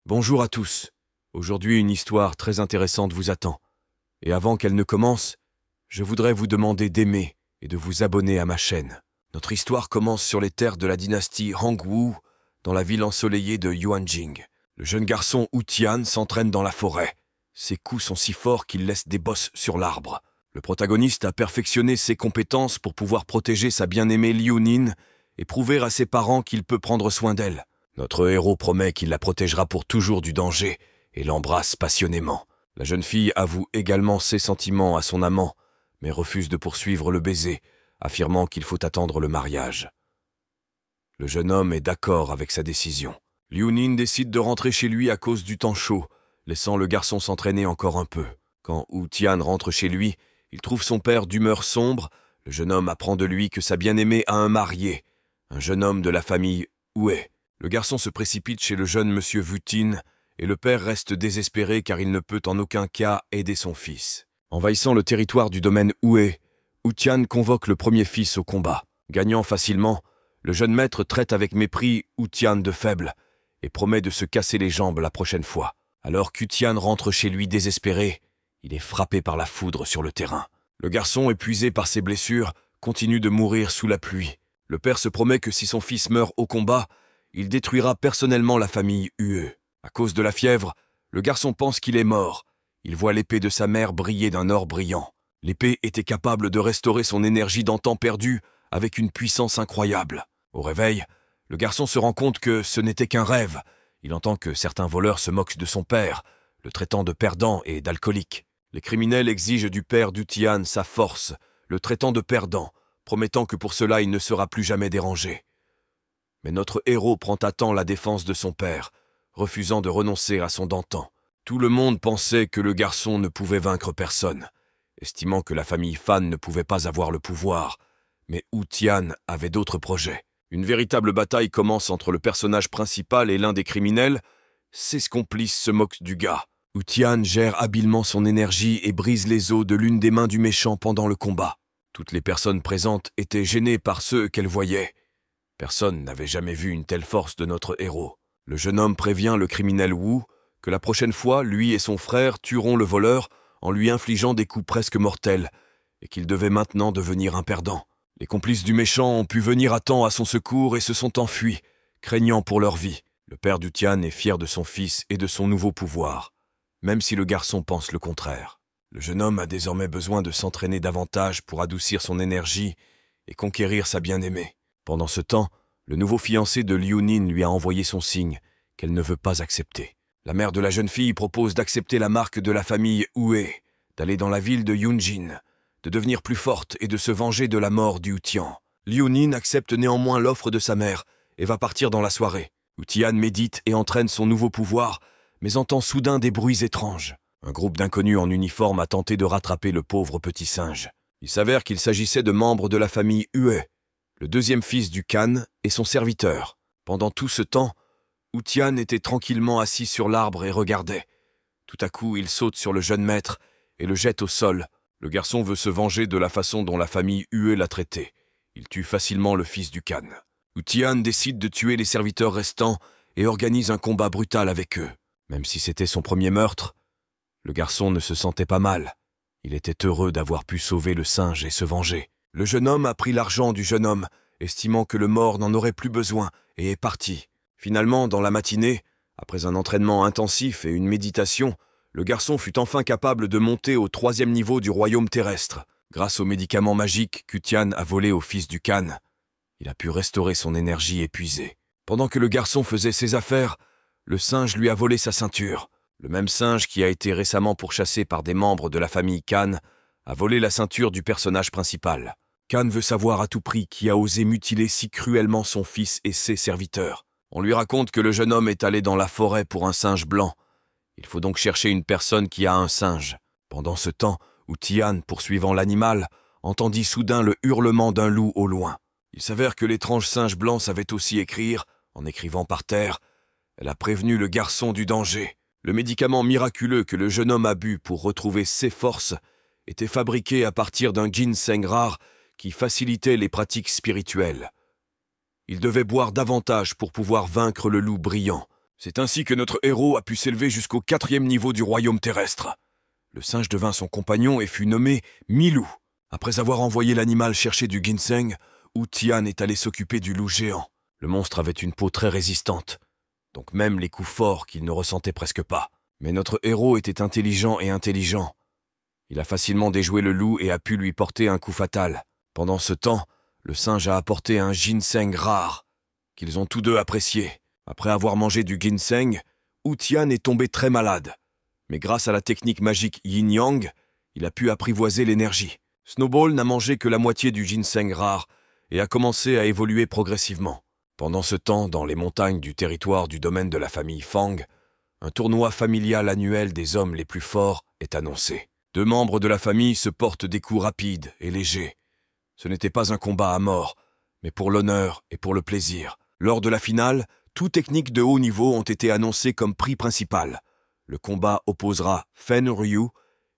Bonjour à tous. Aujourd'hui, une histoire très intéressante vous attend. Et avant qu'elle ne commence, je voudrais vous demander d'aimer et de vous abonner à ma chaîne. Notre histoire commence sur les terres de la dynastie Hongwu, dans la ville ensoleillée de Yuanjing. Le jeune garçon Wu Tian s'entraîne dans la forêt. Ses coups sont si forts qu'il laisse des bosses sur l'arbre. Le protagoniste a perfectionné ses compétences pour pouvoir protéger sa bien-aimée Liu Nin et prouver à ses parents qu'il peut prendre soin d'elle. Notre héros promet qu'il la protégera pour toujours du danger et l'embrasse passionnément. La jeune fille avoue également ses sentiments à son amant, mais refuse de poursuivre le baiser, affirmant qu'il faut attendre le mariage. Le jeune homme est d'accord avec sa décision. Liu Nin décide de rentrer chez lui à cause du temps chaud, laissant le garçon s'entraîner encore un peu. Quand Wu Tian rentre chez lui, il trouve son père d'humeur sombre. Le jeune homme apprend de lui que sa bien-aimée a un marié, un jeune homme de la famille Wu. Le garçon se précipite chez le jeune monsieur Wu Tin, et le père reste désespéré car il ne peut en aucun cas aider son fils. Envahissant le territoire du domaine Wu Tian convoque le premier fils au combat. Gagnant facilement, le jeune maître traite avec mépris Wu Tian de faible et promet de se casser les jambes la prochaine fois. Alors qu'Wu Tian rentre chez lui désespéré, il est frappé par la foudre sur le terrain. Le garçon, épuisé par ses blessures, continue de mourir sous la pluie. Le père se promet que si son fils meurt au combat, il détruira personnellement la famille Wu. À cause de la fièvre, le garçon pense qu'il est mort. Il voit l'épée de sa mère briller d'un or brillant. L'épée était capable de restaurer son énergie d'antan perdue avec une puissance incroyable. Au réveil, le garçon se rend compte que ce n'était qu'un rêve. Il entend que certains voleurs se moquent de son père, le traitant de perdant et d'alcoolique. Les criminels exigent du père d'Wu Tian sa force, le traitant de perdant, promettant que pour cela il ne sera plus jamais dérangé. Mais notre héros prend à temps la défense de son père, refusant de renoncer à son d'antan. Tout le monde pensait que le garçon ne pouvait vaincre personne, estimant que la famille Fan ne pouvait pas avoir le pouvoir. Mais Wu Tian avait d'autres projets. Une véritable bataille commence entre le personnage principal et l'un des criminels. Ses complices se moquent du gars. Wu Tian gère habilement son énergie et brise les os de l'une des mains du méchant pendant le combat. Toutes les personnes présentes étaient gênées par ceux qu'elles voyaient. Personne n'avait jamais vu une telle force de notre héros. Le jeune homme prévient le criminel Wu que la prochaine fois, lui et son frère tueront le voleur en lui infligeant des coups presque mortels et qu'il devait maintenant devenir un perdant. Les complices du méchant ont pu venir à temps à son secours et se sont enfuis, craignant pour leur vie. Le père d'Wu Tian est fier de son fils et de son nouveau pouvoir, même si le garçon pense le contraire. Le jeune homme a désormais besoin de s'entraîner davantage pour adoucir son énergie et conquérir sa bien-aimée. Pendant ce temps, le nouveau fiancé de Liu Nin lui a envoyé son signe, qu'elle ne veut pas accepter. La mère de la jeune fille propose d'accepter la marque de la famille Wu, d'aller dans la ville de Yunjin, de devenir plus forte et de se venger de la mort du Wu Tian. Liu Nin accepte néanmoins l'offre de sa mère et va partir dans la soirée. Wu Tian médite et entraîne son nouveau pouvoir, mais entend soudain des bruits étranges. Un groupe d'inconnus en uniforme a tenté de rattraper le pauvre petit singe. Il s'avère qu'il s'agissait de membres de la famille Wu, le deuxième fils du Khan et son serviteur. Pendant tout ce temps, Wu Tian était tranquillement assis sur l'arbre et regardait. Tout à coup, il saute sur le jeune maître et le jette au sol. Le garçon veut se venger de la façon dont la famille Wu l'a traité. Il tue facilement le fils du Khan. Wu Tian décide de tuer les serviteurs restants et organise un combat brutal avec eux. Même si c'était son premier meurtre, le garçon ne se sentait pas mal. Il était heureux d'avoir pu sauver le singe et se venger. Le jeune homme a pris l'argent du jeune homme, estimant que le mort n'en aurait plus besoin, et est parti. Finalement, dans la matinée, après un entraînement intensif et une méditation, le garçon fut enfin capable de monter au 3e niveau du royaume terrestre. Grâce aux médicaments magiques qu'Wu Tian a volés au fils du Khan, il a pu restaurer son énergie épuisée. Pendant que le garçon faisait ses affaires, le singe lui a volé sa ceinture. Le même singe qui a été récemment pourchassé par des membres de la famille Khan a volé la ceinture du personnage principal. Khan veut savoir à tout prix qui a osé mutiler si cruellement son fils et ses serviteurs. On lui raconte que le jeune homme est allé dans la forêt pour un singe blanc. Il faut donc chercher une personne qui a un singe. Pendant ce temps, Wu Tian, poursuivant l'animal, entendit soudain le hurlement d'un loup au loin. Il s'avère que l'étrange singe blanc savait aussi écrire. En écrivant par terre, elle a prévenu le garçon du danger. Le médicament miraculeux que le jeune homme a bu pour retrouver ses forces était fabriqué à partir d'un ginseng rare qui facilitait les pratiques spirituelles. Il devait boire davantage pour pouvoir vaincre le loup brillant. C'est ainsi que notre héros a pu s'élever jusqu'au 4e niveau du royaume terrestre. Le singe devint son compagnon et fut nommé Milou. Après avoir envoyé l'animal chercher du ginseng, Wu Tian est allé s'occuper du loup géant. Le monstre avait une peau très résistante, donc même les coups forts qu'il ne ressentait presque pas. Mais notre héros était intelligent et intelligent. Il a facilement déjoué le loup et a pu lui porter un coup fatal. Pendant ce temps, le singe a apporté un ginseng rare, qu'ils ont tous deux apprécié. Après avoir mangé du ginseng, Wu Tian est tombé très malade. Mais grâce à la technique magique Yin-Yang, il a pu apprivoiser l'énergie. Snowball n'a mangé que la moitié du ginseng rare et a commencé à évoluer progressivement. Pendant ce temps, dans les montagnes du territoire du domaine de la famille Fang, un tournoi familial annuel des hommes les plus forts est annoncé. 2 membres de la famille se portent des coups rapides et légers. Ce n'était pas un combat à mort, mais pour l'honneur et pour le plaisir. Lors de la finale, toutes techniques de haut niveau ont été annoncées comme prix principal. Le combat opposera Fen Ryu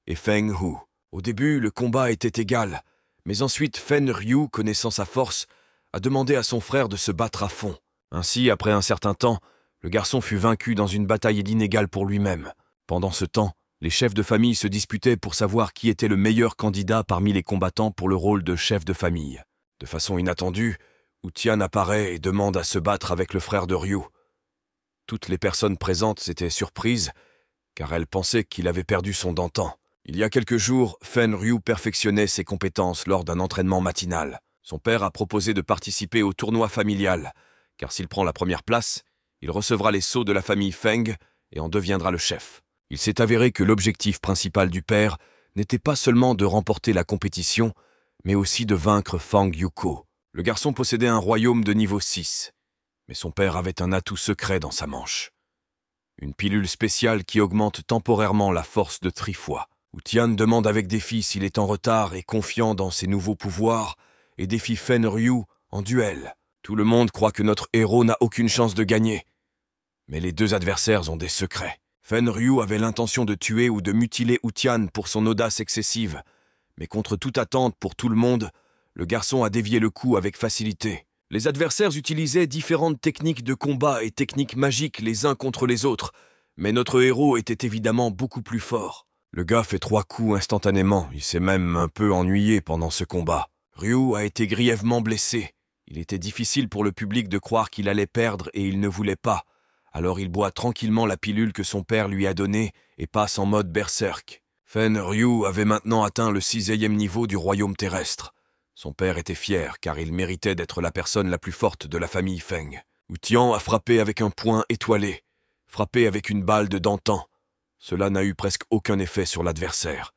et Feng Hu. Au début, le combat était égal, mais ensuite Fen Ryu, connaissant sa force, a demandé à son frère de se battre à fond. Ainsi, après un certain temps, le garçon fut vaincu dans une bataille inégale pour lui-même. Pendant ce temps, les chefs de famille se disputaient pour savoir qui était le meilleur candidat parmi les combattants pour le rôle de chef de famille. De façon inattendue, Wu Tian apparaît et demande à se battre avec le frère de Ryu. Toutes les personnes présentes s'étaient surprises, car elles pensaient qu'il avait perdu son d'antan. Il y a quelques jours, Fen Ryu perfectionnait ses compétences lors d'un entraînement matinal. Son père a proposé de participer au tournoi familial, car s'il prend la première place, il recevra les sceaux de la famille Feng et en deviendra le chef. Il s'est avéré que l'objectif principal du père n'était pas seulement de remporter la compétition, mais aussi de vaincre Fang Yuko. Le garçon possédait un royaume de niveau 6, mais son père avait un atout secret dans sa manche. Une pilule spéciale qui augmente temporairement la force de Trifoi. Wu Tian demande avec défi s'il est en retard et confiant dans ses nouveaux pouvoirs, et défie Fen Ryu en duel. Tout le monde croit que notre héros n'a aucune chance de gagner. Mais les 2 adversaires ont des secrets. Fen Ryu avait l'intention de tuer ou de mutiler Wu Tian pour son audace excessive, mais contre toute attente pour tout le monde, le garçon a dévié le coup avec facilité. Les adversaires utilisaient différentes techniques de combat et techniques magiques les uns contre les autres, mais notre héros était évidemment beaucoup plus fort. Le gars fait 3 coups instantanément, il s'est même un peu ennuyé pendant ce combat. Ryu a été grièvement blessé. Il était difficile pour le public de croire qu'il allait perdre et il ne voulait pas. Alors il boit tranquillement la pilule que son père lui a donnée et passe en mode berserk. Fen Ryu avait maintenant atteint le 6e niveau du royaume terrestre. Son père était fier car il méritait d'être la personne la plus forte de la famille Feng. Wu Tian a frappé avec un poing étoilé, frappé avec une balle de d'antan. Cela n'a eu presque aucun effet sur l'adversaire.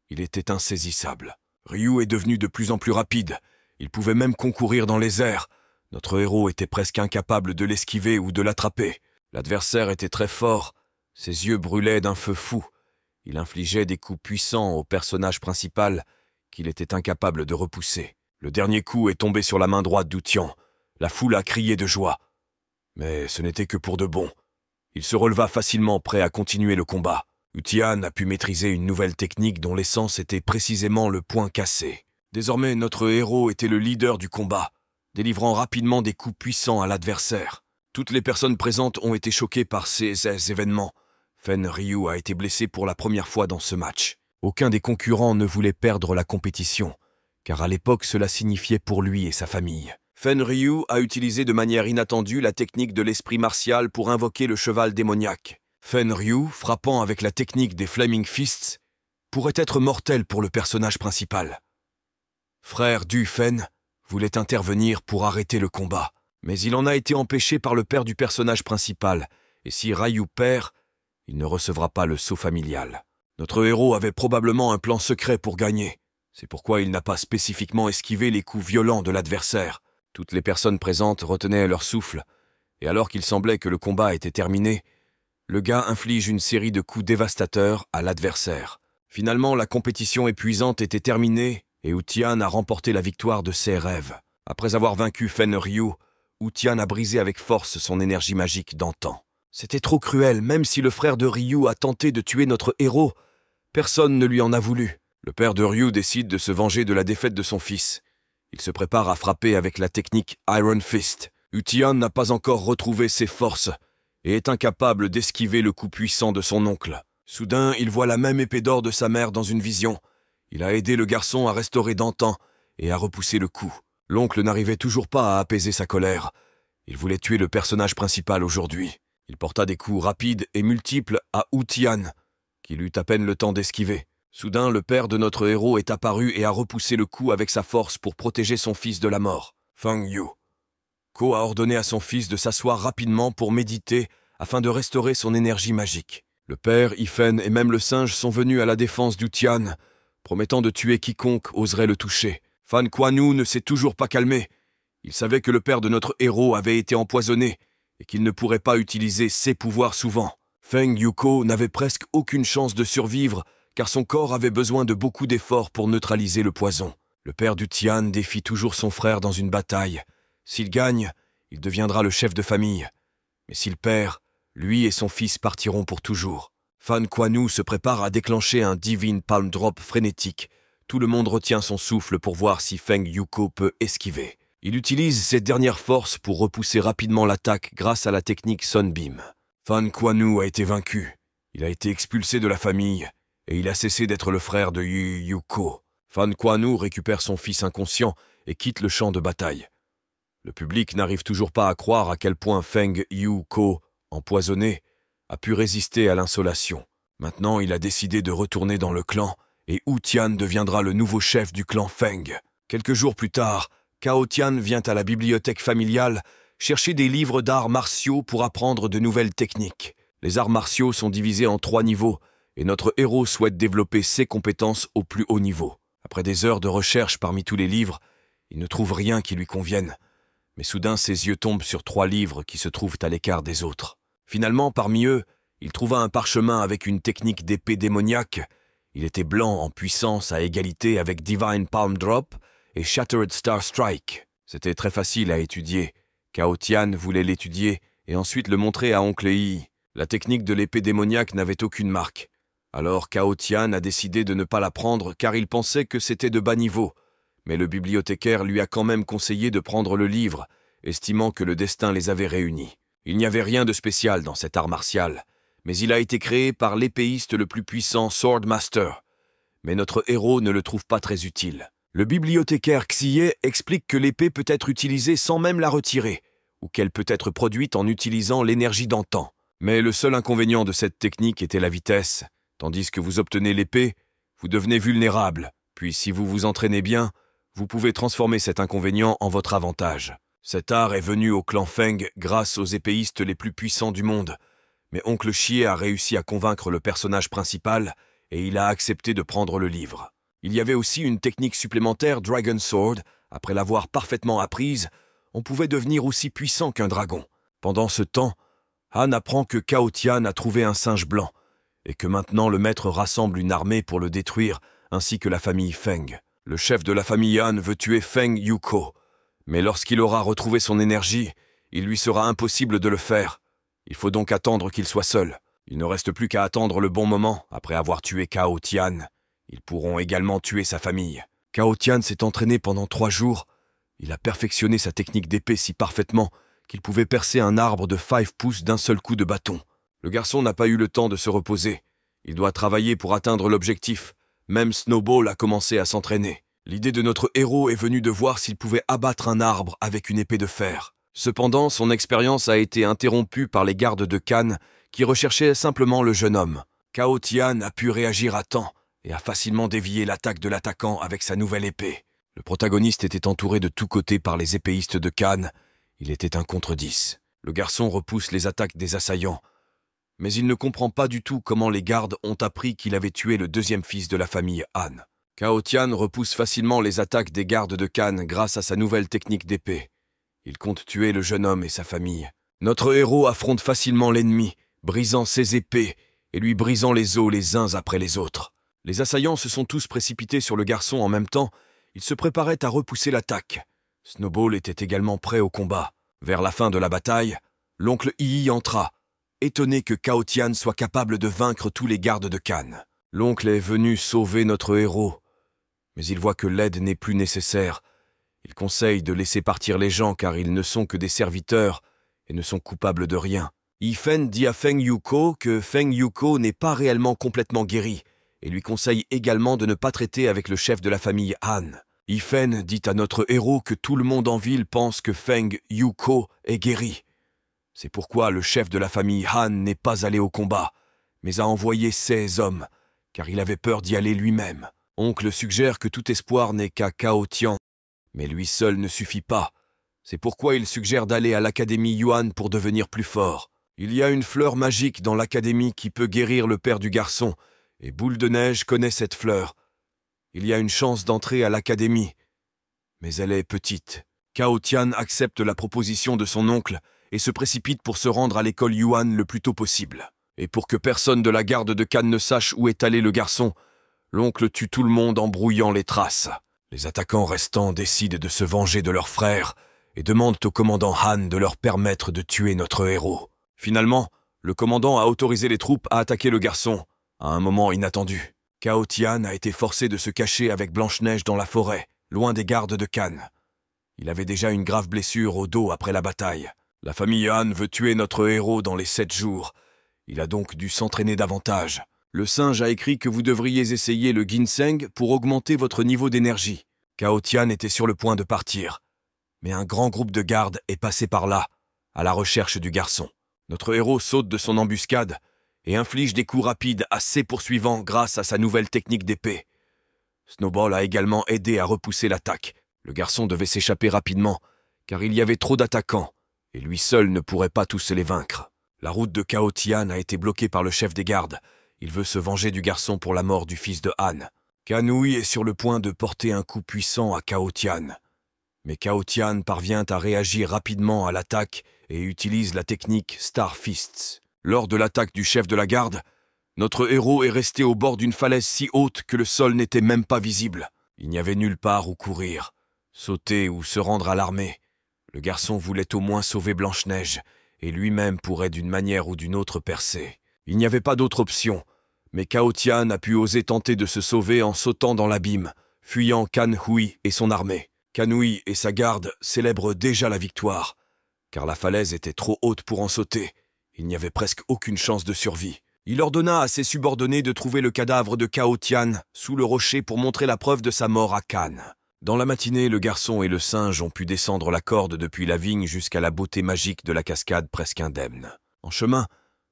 Il était insaisissable. Ryu est devenu de plus en plus rapide. Il pouvait même concourir dans les airs. Notre héros était presque incapable de l'esquiver ou de l'attraper. L'adversaire était très fort. Ses yeux brûlaient d'un feu fou. Il infligeait des coups puissants au personnage principal qu'il était incapable de repousser. Le dernier coup est tombé sur la main droite d'Wu Tian. La foule a crié de joie. Mais ce n'était que pour de bon. Il se releva facilement, prêt à continuer le combat. Wu Tian a pu maîtriser une nouvelle technique dont l'essence était précisément le poing cassé. Désormais, notre héros était le leader du combat, délivrant rapidement des coups puissants à l'adversaire. Toutes les personnes présentes ont été choquées par ces événements. Fen Ryu a été blessé pour la première fois dans ce match. Aucun des concurrents ne voulait perdre la compétition, car à l'époque cela signifiait pour lui et sa famille. Fen Ryu a utilisé de manière inattendue la technique de l'esprit martial pour invoquer le cheval démoniaque. Fen Ryu, frappant avec la technique des Flaming Fists, pourrait être mortel pour le personnage principal. Frère Du Fen voulait intervenir pour arrêter le combat, mais il en a été empêché par le père du personnage principal, et si Ryu perd, il ne recevra pas le sceau familial. Notre héros avait probablement un plan secret pour gagner. C'est pourquoi il n'a pas spécifiquement esquivé les coups violents de l'adversaire. Toutes les personnes présentes retenaient leur souffle, et alors qu'il semblait que le combat était terminé, le gars inflige une série de coups dévastateurs à l'adversaire. Finalement, la compétition épuisante était terminée et Wu Tian a remporté la victoire de ses rêves. Après avoir vaincu Fen Ryu, Wu Tian a brisé avec force son énergie magique d'antan. C'était trop cruel, même si le frère de Ryu a tenté de tuer notre héros, personne ne lui en a voulu. Le père de Ryu décide de se venger de la défaite de son fils. Il se prépare à frapper avec la technique Iron Fist. Wu Tian n'a pas encore retrouvé ses forces et est incapable d'esquiver le coup puissant de son oncle. Soudain, il voit la même épée d'or de sa mère dans une vision. Il a aidé le garçon à restaurer d'antan et à repousser le coup. L'oncle n'arrivait toujours pas à apaiser sa colère. Il voulait tuer le personnage principal aujourd'hui. Il porta des coups rapides et multiples à Wu Tian, qu'il eut à peine le temps d'esquiver. Soudain, le père de notre héros est apparu et a repoussé le coup avec sa force pour protéger son fils de la mort. Feng Yuko a ordonné à son fils de s'asseoir rapidement pour méditer afin de restaurer son énergie magique. Le père, Yifen et même le singe sont venus à la défense d'Wu Tian, promettant de tuer quiconque oserait le toucher. Fan Kuan-Yu ne s'est toujours pas calmé. Il savait que le père de notre héros avait été empoisonné et qu'il ne pourrait pas utiliser ses pouvoirs souvent. Feng Yuko n'avait presque aucune chance de survivre car son corps avait besoin de beaucoup d'efforts pour neutraliser le poison. Le père du Tian défie toujours son frère dans une bataille. S'il gagne, il deviendra le chef de famille. Mais s'il perd, lui et son fils partiront pour toujours. Fan Kuan-Yu se prépare à déclencher un Divine Palm Drop frénétique. Tout le monde retient son souffle pour voir si Feng Yuko peut esquiver. Il utilise ses dernières forces pour repousser rapidement l'attaque grâce à la technique Sunbeam. Fan Kuan-Yu a été vaincu. Il a été expulsé de la famille et il a cessé d'être le frère de Yuko. Fan Kuan-Yu récupère son fils inconscient et quitte le champ de bataille. Le public n'arrive toujours pas à croire à quel point Feng Yuko, empoisonné, a pu résister à l'insolation. Maintenant, il a décidé de retourner dans le clan et Wu Tian deviendra le nouveau chef du clan Feng. Quelques jours plus tard, Cao Tian vient à la bibliothèque familiale chercher des livres d'arts martiaux pour apprendre de nouvelles techniques. Les arts martiaux sont divisés en 3 niveaux et notre héros souhaite développer ses compétences au plus haut niveau. Après des heures de recherche parmi tous les livres, il ne trouve rien qui lui convienne. Mais soudain, ses yeux tombent sur 3 livres qui se trouvent à l'écart des autres. Finalement, parmi eux, il trouva un parchemin avec une technique d'épée démoniaque. Il était blanc en puissance à égalité avec Divine Palm Drop et Shattered Star Strike. C'était très facile à étudier. Cao Tian voulait l'étudier et ensuite le montrer à Oncle Yi. La technique de l'épée démoniaque n'avait aucune marque. Alors Cao Tian a décidé de ne pas la prendre car il pensait que c'était de bas niveau. Mais le bibliothécaire lui a quand même conseillé de prendre le livre, estimant que le destin les avait réunis. Il n'y avait rien de spécial dans cet art martial, mais il a été créé par l'épéiste le plus puissant Swordmaster. Mais notre héros ne le trouve pas très utile. Le bibliothécaire Xie explique que l'épée peut être utilisée sans même la retirer, ou qu'elle peut être produite en utilisant l'énergie d'antan. Mais le seul inconvénient de cette technique était la vitesse. Tandis que vous obtenez l'épée, vous devenez vulnérable. Puis si vous vous entraînez bien, vous pouvez transformer cet inconvénient en votre avantage. Cet art est venu au clan Feng grâce aux épéistes les plus puissants du monde. Mais Oncle Xie a réussi à convaincre le personnage principal et il a accepté de prendre le livre. Il y avait aussi une technique supplémentaire Dragon Sword. Après l'avoir parfaitement apprise, on pouvait devenir aussi puissant qu'un dragon. Pendant ce temps, Han apprend que Cao Tian a trouvé un singe blanc et que maintenant le maître rassemble une armée pour le détruire, ainsi que la famille Feng. Le chef de la famille Han veut tuer Feng Yuko, mais lorsqu'il aura retrouvé son énergie, il lui sera impossible de le faire. Il faut donc attendre qu'il soit seul. Il ne reste plus qu'à attendre le bon moment. Après avoir tué Cao Tian, ils pourront également tuer sa famille. Cao Tian s'est entraîné pendant 3 jours. Il a perfectionné sa technique d'épée si parfaitement qu'il pouvait percer un arbre de 5 pouces d'un seul coup de bâton. Le garçon n'a pas eu le temps de se reposer. Il doit travailler pour atteindre l'objectif. Même Snowball a commencé à s'entraîner. L'idée de notre héros est venue de voir s'il pouvait abattre un arbre avec une épée de fer. Cependant, son expérience a été interrompue par les gardes de Khan qui recherchaient simplement le jeune homme. Cao Tian a pu réagir à temps et a facilement dévié l'attaque de l'attaquant avec sa nouvelle épée. Le protagoniste était entouré de tous côtés par les épéistes de Khan. Il était 1 contre 10. Le garçon repousse les attaques des assaillants, mais il ne comprend pas du tout comment les gardes ont appris qu'il avait tué le 2e fils de la famille Han. Cao Tian repousse facilement les attaques des gardes de Khan grâce à sa nouvelle technique d'épée. Il compte tuer le jeune homme et sa famille. Notre héros affronte facilement l'ennemi, brisant ses épées et lui brisant les os les uns après les autres. Les assaillants se sont tous précipités sur le garçon en même temps. Ils se préparaient à repousser l'attaque. Snowball était également prêt au combat. Vers la fin de la bataille, l'oncle Yi entra, étonné que Cao Tian soit capable de vaincre tous les gardes de Khan. L'oncle est venu sauver notre héros, mais il voit que l'aide n'est plus nécessaire. Il conseille de laisser partir les gens car ils ne sont que des serviteurs et ne sont coupables de rien. Yifen dit à Feng Yuko que Feng Yuko n'est pas réellement complètement guéri et lui conseille également de ne pas traiter avec le chef de la famille Han. Yifen dit à notre héros que tout le monde en ville pense que Feng Yuko est guéri. C'est pourquoi le chef de la famille Han n'est pas allé au combat, mais a envoyé ses hommes, car il avait peur d'y aller lui-même. Oncle suggère que tout espoir n'est qu'à Cao Tian, mais lui seul ne suffit pas. C'est pourquoi il suggère d'aller à l'académie Yuan pour devenir plus fort. Il y a une fleur magique dans l'académie qui peut guérir le père du garçon, et Boule de Neige connaît cette fleur. Il y a une chance d'entrer à l'académie, mais elle est petite. Cao Tian accepte la proposition de son oncle et se précipite pour se rendre à l'école Yuan le plus tôt possible. Et pour que personne de la garde de Cannes ne sache où est allé le garçon, l'oncle tue tout le monde en brouillant les traces. Les attaquants restants décident de se venger de leur frère et demandent au commandant Han de leur permettre de tuer notre héros. Finalement, le commandant a autorisé les troupes à attaquer le garçon, à un moment inattendu. Cao Tian a été forcé de se cacher avec Blanche-Neige dans la forêt, loin des gardes de Cannes. Il avait déjà une grave blessure au dos après la bataille. La famille Han veut tuer notre héros dans les 7 jours. Il a donc dû s'entraîner davantage. Le singe a écrit que vous devriez essayer le ginseng pour augmenter votre niveau d'énergie. Cao Tian était sur le point de partir. Mais un grand groupe de gardes est passé par là, à la recherche du garçon. Notre héros saute de son embuscade et inflige des coups rapides à ses poursuivants grâce à sa nouvelle technique d'épée. Snowball a également aidé à repousser l'attaque. Le garçon devait s'échapper rapidement, car il y avait trop d'attaquants, et lui seul ne pourrait pas tous les vaincre. La route de Cao Tian a été bloquée par le chef des gardes. Il veut se venger du garçon pour la mort du fils de Han. Kanui est sur le point de porter un coup puissant à Cao Tian. Mais Cao Tian parvient à réagir rapidement à l'attaque et utilise la technique Star Fists. Lors de l'attaque du chef de la garde, notre héros est resté au bord d'une falaise si haute que le sol n'était même pas visible. Il n'y avait nulle part où courir, sauter ou se rendre à l'armée. Le garçon voulait au moins sauver Blanche-Neige, et lui-même pourrait d'une manière ou d'une autre percer. Il n'y avait pas d'autre option, mais Cao Tian a pu oser tenter de se sauver en sautant dans l'abîme, fuyant Kan Hui et son armée. Kanui et sa garde célèbrent déjà la victoire, car la falaise était trop haute pour en sauter. Il n'y avait presque aucune chance de survie. Il ordonna à ses subordonnés de trouver le cadavre de Cao Tian sous le rocher pour montrer la preuve de sa mort à Cannes. Dans la matinée, le garçon et le singe ont pu descendre la corde depuis la vigne jusqu'à la beauté magique de la cascade presque indemne. En chemin,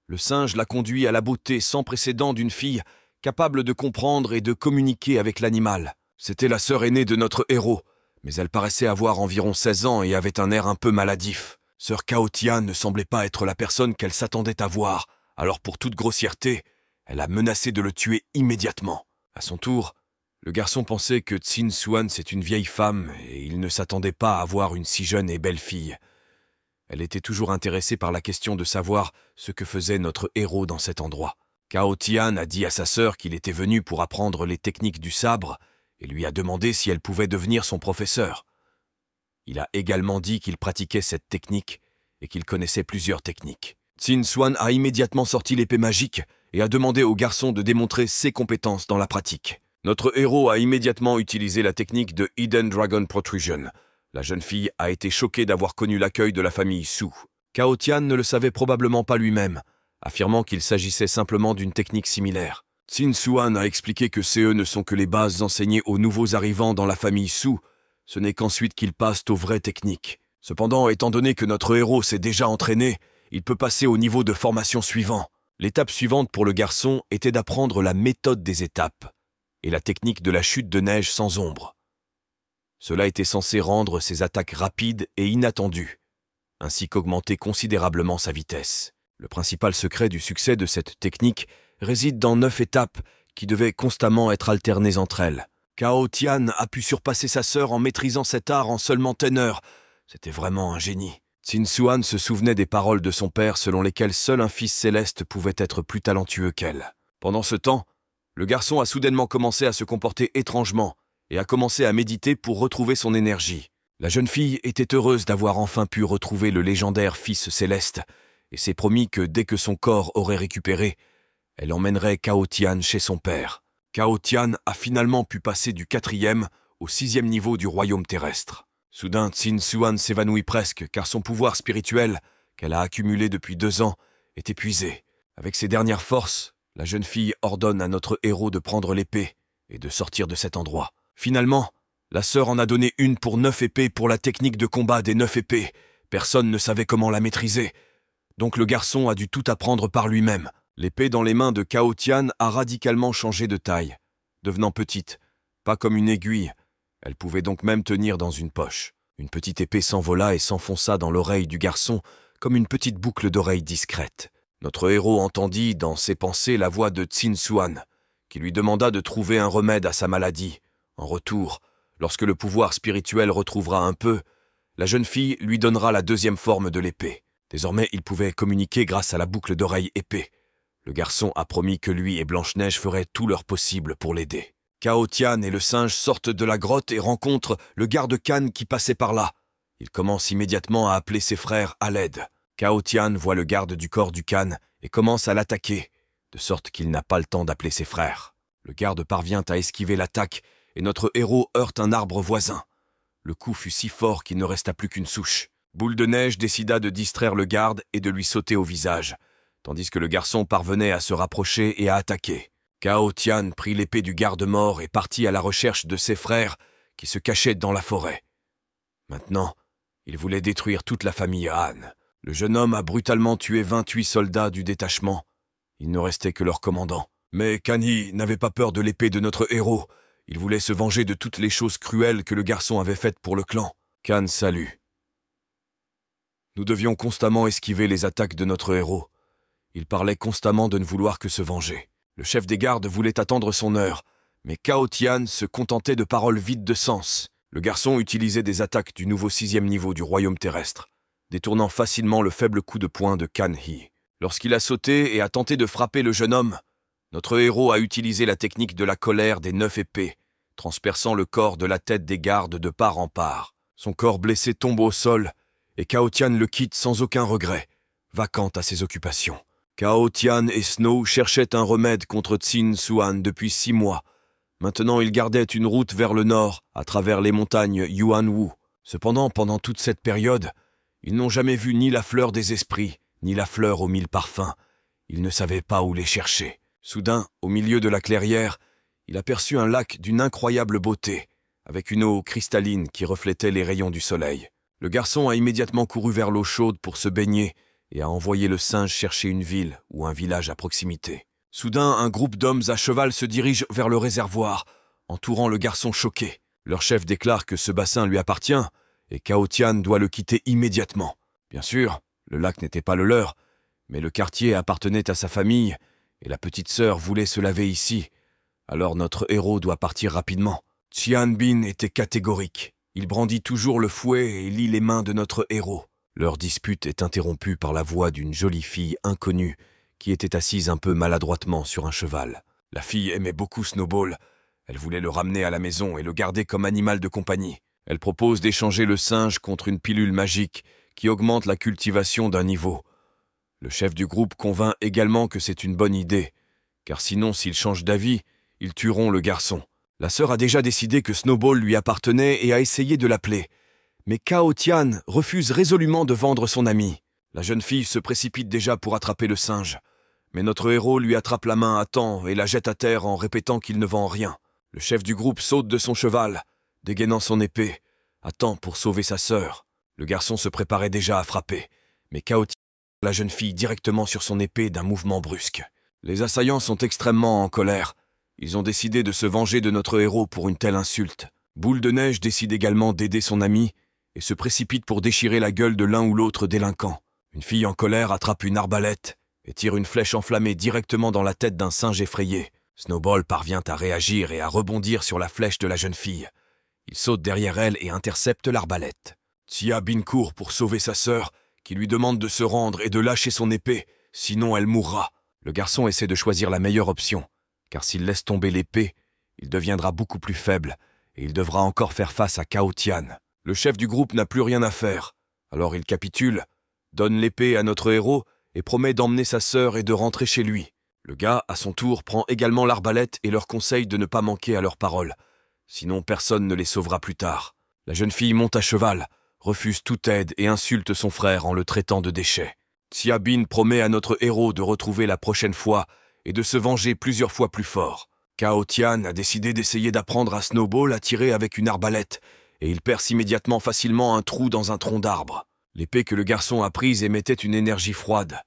le singe l'a conduit à la beauté sans précédent d'une fille capable de comprendre et de communiquer avec l'animal. C'était la sœur aînée de notre héros, mais elle paraissait avoir environ 16 ans et avait un air un peu maladif. Sœur Cao Tian ne semblait pas être la personne qu'elle s'attendait à voir, alors pour toute grossièreté, elle a menacé de le tuer immédiatement. À son tour, le garçon pensait que Tsin Suan c'est une vieille femme et il ne s'attendait pas à voir une si jeune et belle fille. Elle était toujours intéressée par la question de savoir ce que faisait notre héros dans cet endroit. Cao Tian a dit à sa sœur qu'il était venu pour apprendre les techniques du sabre et lui a demandé si elle pouvait devenir son professeur. Il a également dit qu'il pratiquait cette technique et qu'il connaissait plusieurs techniques. Tsin Suan a immédiatement sorti l'épée magique et a demandé au garçon de démontrer ses compétences dans la pratique. Notre héros a immédiatement utilisé la technique de Hidden Dragon Protrusion. La jeune fille a été choquée d'avoir connu l'accueil de la famille Su. Cao Tian ne le savait probablement pas lui-même, affirmant qu'il s'agissait simplement d'une technique similaire. Tsin Suan a expliqué que CE ne sont que les bases enseignées aux nouveaux arrivants dans la famille Su. Ce n'est qu'ensuite qu'ils passent aux vraies techniques. Cependant, étant donné que notre héros s'est déjà entraîné, il peut passer au niveau de formation suivant. L'étape suivante pour le garçon était d'apprendre la méthode des étapes et la technique de la chute de neige sans ombre. Cela était censé rendre ses attaques rapides et inattendues, ainsi qu'augmenter considérablement sa vitesse. Le principal secret du succès de cette technique réside dans 9 étapes qui devaient constamment être alternées entre elles. Cao Tian a pu surpasser sa sœur en maîtrisant cet art en seulement 10 heures. C'était vraiment un génie. Tsin Suan se souvenait des paroles de son père selon lesquelles seul un fils céleste pouvait être plus talentueux qu'elle. Pendant ce temps, le garçon a soudainement commencé à se comporter étrangement et a commencé à méditer pour retrouver son énergie. La jeune fille était heureuse d'avoir enfin pu retrouver le légendaire fils céleste et s'est promis que dès que son corps aurait récupéré, elle emmènerait Cao Tian chez son père. Cao Tian a finalement pu passer du 4e au 6e niveau du royaume terrestre. Soudain, Tsin Suan s'évanouit presque car son pouvoir spirituel, qu'elle a accumulé depuis 2 ans, est épuisée. Avec ses dernières forces, la jeune fille ordonne à notre héros de prendre l'épée et de sortir de cet endroit. Finalement, la sœur en a donné une pour 9 épées pour la technique de combat des 9 épées. Personne ne savait comment la maîtriser. Donc le garçon a dû tout apprendre par lui-même. L'épée dans les mains de Cao Tian a radicalement changé de taille, devenant petite, pas comme une aiguille. Elle pouvait donc même tenir dans une poche. Une petite épée s'envola et s'enfonça dans l'oreille du garçon comme une petite boucle d'oreille discrète. Notre héros entendit dans ses pensées la voix de Xin Xuan, qui lui demanda de trouver un remède à sa maladie. En retour, lorsque le pouvoir spirituel retrouvera un peu, la jeune fille lui donnera la deuxième forme de l'épée. Désormais, il pouvait communiquer grâce à la boucle d'oreille épée. Le garçon a promis que lui et Blanche-Neige feraient tout leur possible pour l'aider. Cao Tian et le singe sortent de la grotte et rencontrent le garde Kan qui passait par là. Il commence immédiatement à appeler ses frères à l'aide. Cao Tian voit le garde du corps du Kan et commence à l'attaquer, de sorte qu'il n'a pas le temps d'appeler ses frères. Le garde parvient à esquiver l'attaque et notre héros heurte un arbre voisin. Le coup fut si fort qu'il ne resta plus qu'une souche. Boule de Neige décida de distraire le garde et de lui sauter au visage, tandis que le garçon parvenait à se rapprocher et à attaquer. Cao Tian prit l'épée du garde-mort et partit à la recherche de ses frères qui se cachaient dans la forêt. Maintenant, il voulait détruire toute la famille Han. Le jeune homme a brutalement tué 28 soldats du détachement. Il ne restait que leur commandant. Mais Kan He n'avait pas peur de l'épée de notre héros. Il voulait se venger de toutes les choses cruelles que le garçon avait faites pour le clan. Kan salut. Nous devions constamment esquiver les attaques de notre héros. Il parlait constamment de ne vouloir que se venger. Le chef des gardes voulait attendre son heure, mais Cao Tian se contentait de paroles vides de sens. Le garçon utilisait des attaques du nouveau 6e niveau du royaume terrestre, détournant facilement le faible coup de poing de Kan He. Lorsqu'il a sauté et a tenté de frapper le jeune homme, notre héros a utilisé la technique de la colère des 9 épées, transperçant le corps de la tête des gardes de part en part. Son corps blessé tombe au sol, et Cao Tian le quitte sans aucun regret, vacant à ses occupations. Cao Tian et Snow cherchaient un remède contre Xin Xuan depuis 6 mois. Maintenant, ils gardaient une route vers le nord, à travers les montagnes Yuanwu. Cependant, pendant toute cette période, ils n'ont jamais vu ni la fleur des esprits, ni la fleur aux 1000 parfums. Ils ne savaient pas où les chercher. Soudain, au milieu de la clairière, il aperçut un lac d'une incroyable beauté, avec une eau cristalline qui reflétait les rayons du soleil. Le garçon a immédiatement couru vers l'eau chaude pour se baigner et a envoyé le singe chercher une ville ou un village à proximité. Soudain, un groupe d'hommes à cheval se dirige vers le réservoir, entourant le garçon choqué. Leur chef déclare que ce bassin lui appartient et Cao Tian doit le quitter immédiatement. Bien sûr, le lac n'était pas le leur, mais le quartier appartenait à sa famille et la petite sœur voulait se laver ici. Alors notre héros doit partir rapidement. Tian Bin était catégorique. Il brandit toujours le fouet et lie les mains de notre héros. Leur dispute est interrompue par la voix d'une jolie fille inconnue qui était assise un peu maladroitement sur un cheval. La fille aimait beaucoup Snowball. Elle voulait le ramener à la maison et le garder comme animal de compagnie. Elle propose d'échanger le singe contre une pilule magique qui augmente la cultivation d'un niveau. Le chef du groupe convainc également que c'est une bonne idée, car sinon, s'il change d'avis, ils tueront le garçon. La sœur a déjà décidé que Snowball lui appartenait et a essayé de l'appeler. Mais Cao Tian refuse résolument de vendre son ami. La jeune fille se précipite déjà pour attraper le singe. Mais notre héros lui attrape la main à temps et la jette à terre en répétant qu'il ne vend rien. Le chef du groupe saute de son cheval, dégainant son épée, à temps pour sauver sa sœur. Le garçon se préparait déjà à frapper, mais Cao Tian la jeune fille directement sur son épée d'un mouvement brusque. Les assaillants sont extrêmement en colère. Ils ont décidé de se venger de notre héros pour une telle insulte. Boule de Neige décide également d'aider son ami et se précipite pour déchirer la gueule de l'un ou l'autre délinquant. Une fille en colère attrape une arbalète et tire une flèche enflammée directement dans la tête d'un singe effrayé. Snowball parvient à réagir et à rebondir sur la flèche de la jeune fille. Il saute derrière elle et intercepte l'arbalète. Tia Bin court pour sauver sa sœur, qui lui demande de se rendre et de lâcher son épée, sinon elle mourra. Le garçon essaie de choisir la meilleure option, car s'il laisse tomber l'épée, il deviendra beaucoup plus faible et il devra encore faire face à Cao Tian. Le chef du groupe n'a plus rien à faire, alors il capitule, donne l'épée à notre héros et promet d'emmener sa sœur et de rentrer chez lui. Le gars, à son tour, prend également l'arbalète et leur conseille de ne pas manquer à leurs paroles, sinon personne ne les sauvera plus tard. La jeune fille monte à cheval, refuse toute aide et insulte son frère en le traitant de déchet. Xiabin promet à notre héros de retrouver la prochaine fois et de se venger plusieurs fois plus fort. Cao Tian a décidé d'essayer d'apprendre à Snowball à tirer avec une arbalète, et il perce immédiatement facilement un trou dans un tronc d'arbre. L'épée que le garçon a prise émettait une énergie froide.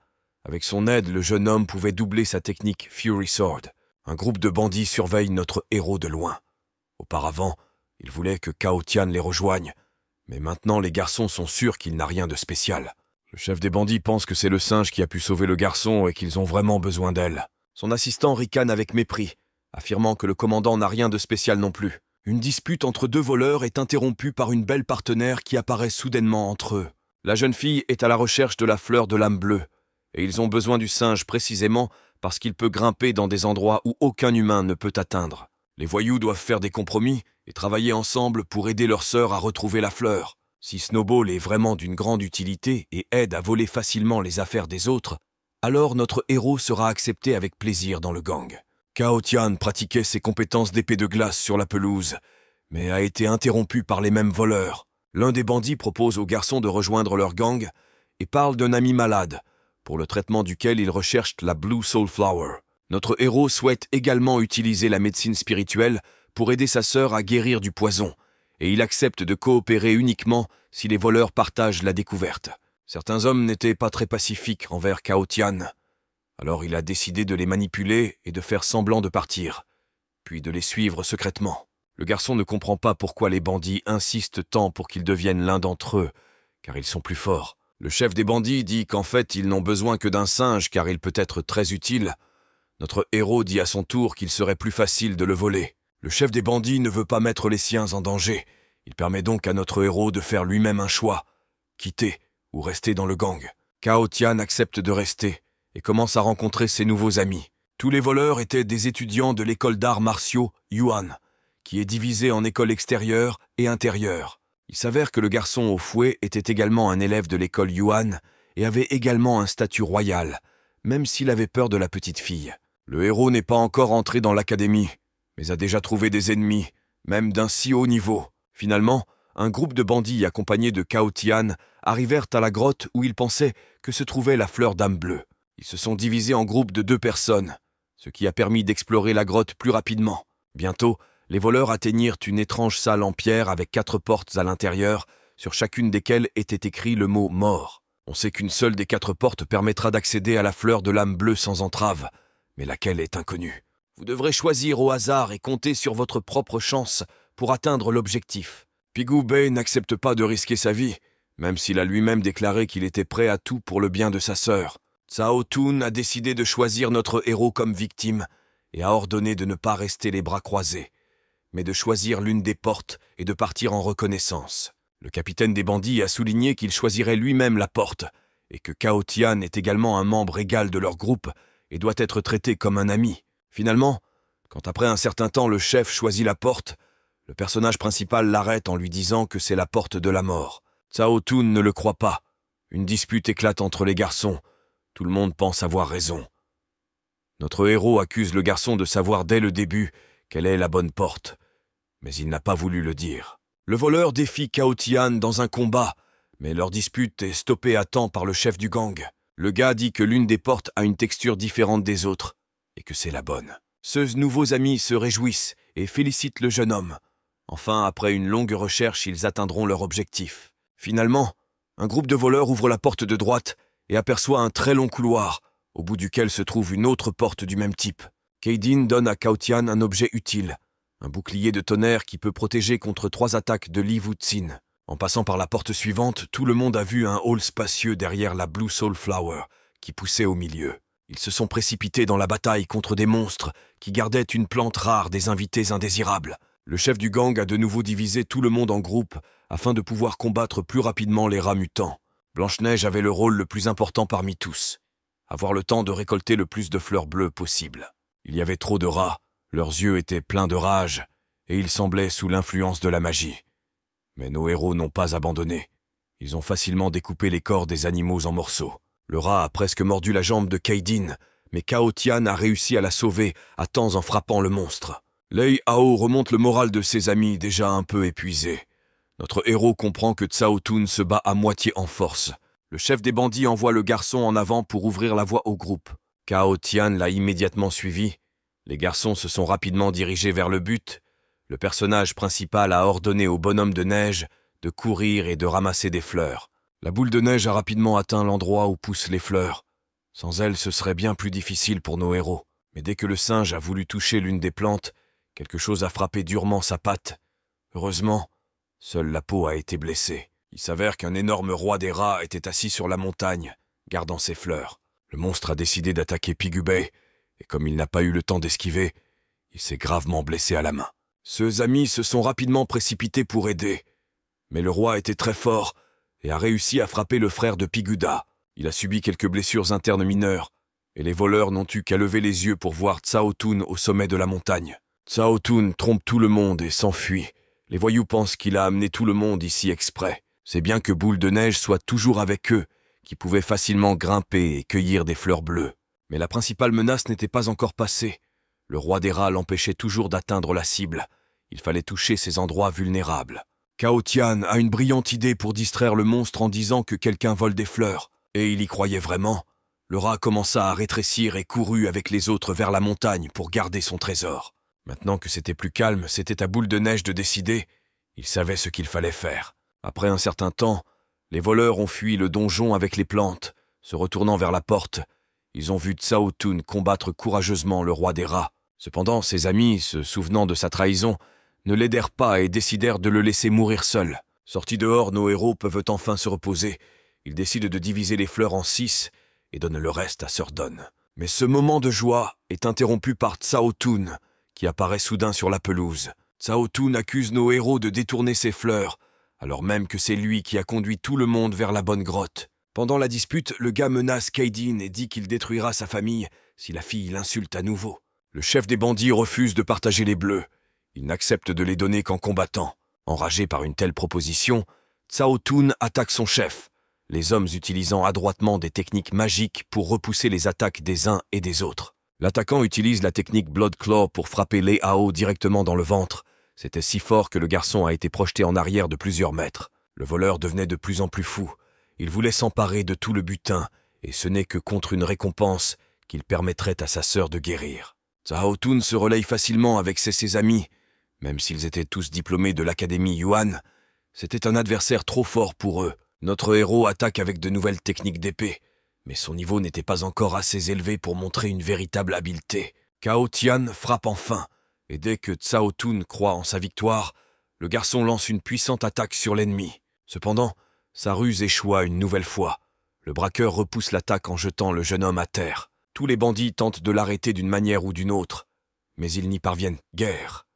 Avec son aide, le jeune homme pouvait doubler sa technique Fury Sword. Un groupe de bandits surveille notre héros de loin. Auparavant, il voulait que Cao Tian les rejoigne, mais maintenant les garçons sont sûrs qu'il n'a rien de spécial. Le chef des bandits pense que c'est le singe qui a pu sauver le garçon et qu'ils ont vraiment besoin d'elle. Son assistant ricane avec mépris, affirmant que le commandant n'a rien de spécial non plus. Une dispute entre deux voleurs est interrompue par une belle partenaire qui apparaît soudainement entre eux. La jeune fille est à la recherche de la fleur de l'âme bleue, et ils ont besoin du singe précisément parce qu'il peut grimper dans des endroits où aucun humain ne peut atteindre. Les voyous doivent faire des compromis et travailler ensemble pour aider leur sœur à retrouver la fleur. Si Snowball est vraiment d'une grande utilité et aide à voler facilement les affaires des autres, alors notre héros sera accepté avec plaisir dans le gang. Cao Tian pratiquait ses compétences d'épée de glace sur la pelouse, mais a été interrompu par les mêmes voleurs. L'un des bandits propose aux garçons de rejoindre leur gang et parle d'un ami malade, pour le traitement duquel il recherche la Blue Soul Flower. Notre héros souhaite également utiliser la médecine spirituelle pour aider sa sœur à guérir du poison, et il accepte de coopérer uniquement si les voleurs partagent la découverte. Certains hommes n'étaient pas très pacifiques envers Cao Tian, alors il a décidé de les manipuler et de faire semblant de partir, puis de les suivre secrètement. Le garçon ne comprend pas pourquoi les bandits insistent tant pour qu'ils deviennent l'un d'entre eux, car ils sont plus forts. Le chef des bandits dit qu'en fait ils n'ont besoin que d'un singe car il peut être très utile. Notre héros dit à son tour qu'il serait plus facile de le voler. Le chef des bandits ne veut pas mettre les siens en danger. Il permet donc à notre héros de faire lui-même un choix, quitter ou rester dans le gang. Cao Tian accepte de rester et commence à rencontrer ses nouveaux amis. Tous les voleurs étaient des étudiants de l'école d'arts martiaux Yuan, qui est divisée en école extérieure et intérieure. Il s'avère que le garçon au fouet était également un élève de l'école Yuan et avait également un statut royal, même s'il avait peur de la petite fille. Le héros n'est pas encore entré dans l'académie, mais a déjà trouvé des ennemis, même d'un si haut niveau. Finalement, un groupe de bandits accompagnés de Cao Tian arrivèrent à la grotte où ils pensaient que se trouvait la fleur d'âme bleue. Ils se sont divisés en groupes de 2 personnes, ce qui a permis d'explorer la grotte plus rapidement. Bientôt, les voleurs atteignirent une étrange salle en pierre avec 4 portes à l'intérieur, sur chacune desquelles était écrit le mot « mort ». On sait qu'une seule des 4 portes permettra d'accéder à la fleur de l'âme bleue sans entrave, mais laquelle est inconnue. Vous devrez choisir au hasard et compter sur votre propre chance pour atteindre l'objectif. Pigou Bey n'accepte pas de risquer sa vie, même s'il a lui-même déclaré qu'il était prêt à tout pour le bien de sa sœur. Cao Tun a décidé de choisir notre héros comme victime et a ordonné de ne pas rester les bras croisés, mais de choisir l'une des portes et de partir en reconnaissance. Le capitaine des bandits a souligné qu'il choisirait lui-même la porte et que Cao Tian est également un membre égal de leur groupe et doit être traité comme un ami. Finalement, quand après un certain temps le chef choisit la porte, le personnage principal l'arrête en lui disant que c'est la porte de la mort. Cao Tun ne le croit pas. Une dispute éclate entre les garçons. Tout le monde pense avoir raison. Notre héros accuse le garçon de savoir dès le début quelle est la bonne porte, mais il n'a pas voulu le dire. Le voleur défie Cao Tian dans un combat, mais leur dispute est stoppée à temps par le chef du gang. Le gars dit que l'une des portes a une texture différente des autres, et que c'est la bonne. Ces nouveaux amis se réjouissent et félicitent le jeune homme. Enfin, après une longue recherche, ils atteindront leur objectif. Finalement, un groupe de voleurs ouvre la porte de droite et aperçoit un très long couloir, au bout duquel se trouve une autre porte du même type. Kaidin donne à Cao Tian un objet utile, un bouclier de tonnerre qui peut protéger contre 3 attaques de Li Wuxin. En passant par la porte suivante, tout le monde a vu un hall spacieux derrière la Blue Soul Flower, qui poussait au milieu. Ils se sont précipités dans la bataille contre des monstres qui gardaient une plante rare des invités indésirables. Le chef du gang a de nouveau divisé tout le monde en groupes afin de pouvoir combattre plus rapidement les rats mutants. Blanche-Neige avait le rôle le plus important parmi tous, avoir le temps de récolter le plus de fleurs bleues possible. Il y avait trop de rats, leurs yeux étaient pleins de rage, et ils semblaient sous l'influence de la magie. Mais nos héros n'ont pas abandonné. Ils ont facilement découpé les corps des animaux en morceaux. Le rat a presque mordu la jambe de Kaidin, mais Cao Tian a réussi à la sauver, à temps en frappant le monstre. Lei Hao remonte le moral de ses amis déjà un peu épuisés. Notre héros comprend que Cao Tun se bat à moitié en force. Le chef des bandits envoie le garçon en avant pour ouvrir la voie au groupe. Cao Tian l'a immédiatement suivi. Les garçons se sont rapidement dirigés vers le but. Le personnage principal a ordonné au bonhomme de neige de courir et de ramasser des fleurs. La boule de neige a rapidement atteint l'endroit où poussent les fleurs. Sans elle, ce serait bien plus difficile pour nos héros. Mais dès que le singe a voulu toucher l'une des plantes, quelque chose a frappé durement sa patte. Heureusement, seule la peau a été blessée. Il s'avère qu'un énorme roi des rats était assis sur la montagne, gardant ses fleurs. Le monstre a décidé d'attaquer Pigubay, et comme il n'a pas eu le temps d'esquiver, il s'est gravement blessé à la main. Ses amis se sont rapidement précipités pour aider. Mais le roi était très fort et a réussi à frapper le frère de Piguda. Il a subi quelques blessures internes mineures, et les voleurs n'ont eu qu'à lever les yeux pour voir Cao Tun au sommet de la montagne. Cao Tun trompe tout le monde et s'enfuit. Les voyous pensent qu'il a amené tout le monde ici exprès. C'est bien que Boule de Neige soit toujours avec eux, qui pouvaient facilement grimper et cueillir des fleurs bleues. Mais la principale menace n'était pas encore passée. Le roi des rats l'empêchait toujours d'atteindre la cible. Il fallait toucher ces endroits vulnérables. Cao Tian a une brillante idée pour distraire le monstre en disant que quelqu'un vole des fleurs. Et il y croyait vraiment. Le rat commença à rétrécir et courut avec les autres vers la montagne pour garder son trésor. Maintenant que c'était plus calme, c'était à Boule de Neige de décider. Il savait ce qu'il fallait faire. Après un certain temps, les voleurs ont fui le donjon avec les plantes. Se retournant vers la porte, ils ont vu Cao Tun combattre courageusement le roi des rats. Cependant, ses amis, se souvenant de sa trahison, ne l'aidèrent pas et décidèrent de le laisser mourir seul. Sortis dehors, nos héros peuvent enfin se reposer. Ils décident de diviser les fleurs en 6 et donnent le reste à Sir Don. Mais ce moment de joie est interrompu par Cao Tun, qui apparaît soudain sur la pelouse. Cao Tun accuse nos héros de détourner ses fleurs, alors même que c'est lui qui a conduit tout le monde vers la bonne grotte. Pendant la dispute, le gars menace Kaidin et dit qu'il détruira sa famille si la fille l'insulte à nouveau. Le chef des bandits refuse de partager les bleus. Il n'accepte de les donner qu'en combattant. Enragé par une telle proposition, Cao Tun attaque son chef, les hommes utilisant adroitement des techniques magiques pour repousser les attaques des uns et des autres. L'attaquant utilise la technique Blood Claw pour frapper Lei Hao directement dans le ventre. C'était si fort que le garçon a été projeté en arrière de plusieurs mètres. Le voleur devenait de plus en plus fou. Il voulait s'emparer de tout le butin, et ce n'est que contre une récompense qu'il permettrait à sa sœur de guérir. Cao Tun se relaye facilement avec ses amis. Même s'ils étaient tous diplômés de l'Académie Yuan, c'était un adversaire trop fort pour eux. Notre héros attaque avec de nouvelles techniques d'épée, mais son niveau n'était pas encore assez élevé pour montrer une véritable habileté. Cao Tian frappe enfin, et dès que Cao Tun croit en sa victoire, le garçon lance une puissante attaque sur l'ennemi. Cependant, sa ruse échoua une nouvelle fois. Le braqueur repousse l'attaque en jetant le jeune homme à terre. Tous les bandits tentent de l'arrêter d'une manière ou d'une autre, mais ils n'y parviennent guère.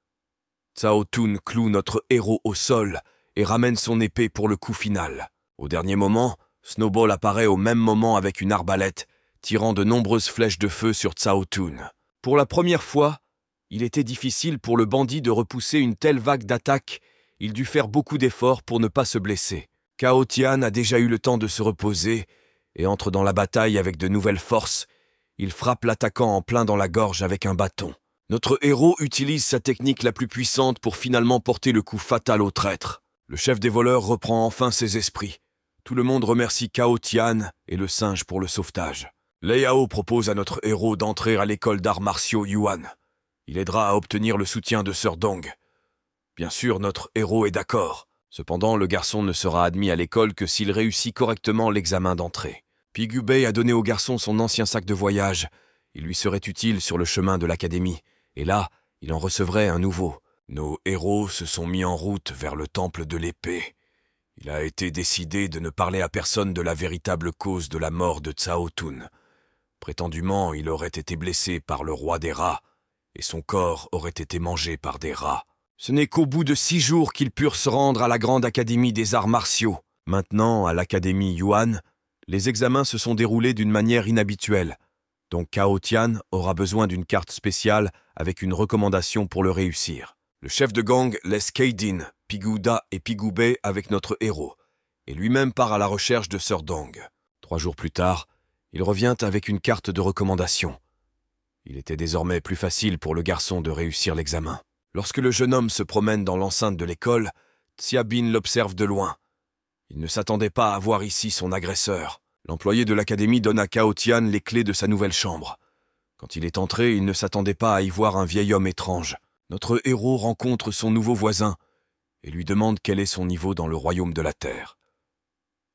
Cao Tun cloue notre héros au sol et ramène son épée pour le coup final. Au dernier moment, Snowball apparaît au même moment avec une arbalète, tirant de nombreuses flèches de feu sur Cao Tun. Pour la première fois, il était difficile pour le bandit de repousser une telle vague d'attaques. Il dut faire beaucoup d'efforts pour ne pas se blesser. Cao Tian a déjà eu le temps de se reposer et entre dans la bataille avec de nouvelles forces. Il frappe l'attaquant en plein dans la gorge avec un bâton. Notre héros utilise sa technique la plus puissante pour finalement porter le coup fatal au traître. Le chef des voleurs reprend enfin ses esprits. Tout le monde remercie Cao Tian et le singe pour le sauvetage. Lei Hao propose à notre héros d'entrer à l'école d'arts martiaux Yuan. Il aidera à obtenir le soutien de Sir Dong. Bien sûr, notre héros est d'accord. Cependant, le garçon ne sera admis à l'école que s'il réussit correctement l'examen d'entrée. Pigubay a donné au garçon son ancien sac de voyage. Il lui serait utile sur le chemin de l'académie. Et là, il en recevrait un nouveau. Nos héros se sont mis en route vers le temple de l'épée. Il a été décidé de ne parler à personne de la véritable cause de la mort de Cao Tun. Prétendument, il aurait été blessé par le roi des rats, et son corps aurait été mangé par des rats. Ce n'est qu'au bout de 6 jours qu'ils purent se rendre à la grande académie des arts martiaux. Maintenant, à l'académie Yuan, les examens se sont déroulés d'une manière inhabituelle. Donc Cao Tian aura besoin d'une carte spéciale avec une recommandation pour le réussir. Le chef de gang laisse Kaidin, Piguda et Pigubay avec notre héros, et lui-même part à la recherche de Sir Dong. 3 jours plus tard, il revient avec une carte de recommandation. Il était désormais plus facile pour le garçon de réussir l'examen. Lorsque le jeune homme se promène dans l'enceinte de l'école, Xiabin l'observe de loin. Il ne s'attendait pas à voir ici son agresseur. L'employé de l'académie donne à Cao Tian les clés de sa nouvelle chambre. Quand il est entré, il ne s'attendait pas à y voir un vieil homme étrange. Notre héros rencontre son nouveau voisin et lui demande quel est son niveau dans le royaume de la Terre.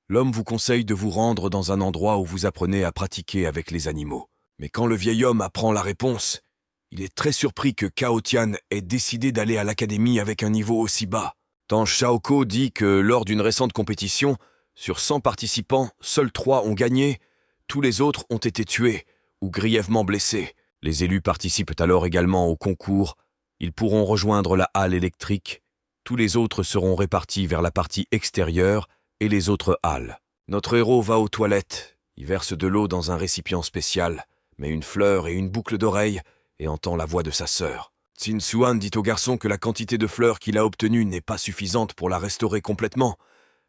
L'homme vous conseille de vous rendre dans un endroit où vous apprenez à pratiquer avec les animaux. Mais quand le vieil homme apprend la réponse, il est très surpris que Cao Tian ait décidé d'aller à l'académie avec un niveau aussi bas. Tang Xiaoko dit que lors d'une récente compétition, sur 100 participants, seuls 3 ont gagné, tous les autres ont été tués ou grièvement blessés. Les élus participent alors également au concours. Ils pourront rejoindre la halle électrique. Tous les autres seront répartis vers la partie extérieure et les autres halles. Notre héros va aux toilettes. Il verse de l'eau dans un récipient spécial, met une fleur et une boucle d'oreille et entend la voix de sa sœur. Xin Suan dit au garçon que la quantité de fleurs qu'il a obtenue n'est pas suffisante pour la restaurer complètement.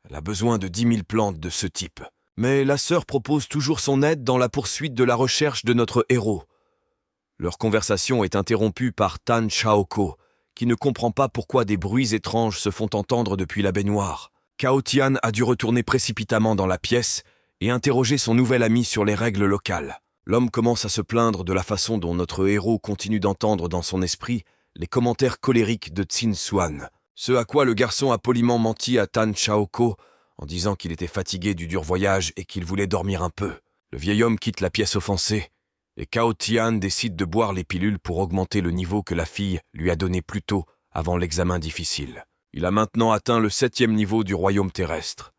Elle a besoin de 10 000 plantes de ce type. Mais la sœur propose toujours son aide dans la poursuite de la recherche de notre héros. Leur conversation est interrompue par Tang Xiaoko, qui ne comprend pas pourquoi des bruits étranges se font entendre depuis la baignoire. Cao Tian a dû retourner précipitamment dans la pièce et interroger son nouvel ami sur les règles locales. L'homme commence à se plaindre de la façon dont notre héros continue d'entendre dans son esprit les commentaires colériques de Xin Suan. Ce à quoi le garçon a poliment menti à Tang Xiaoko en disant qu'il était fatigué du dur voyage et qu'il voulait dormir un peu. Le vieil homme quitte la pièce offensée et Cao Tian décide de boire les pilules pour augmenter le niveau que la fille lui a donné plus tôt avant l'examen difficile. Il a maintenant atteint le 7e niveau du royaume terrestre.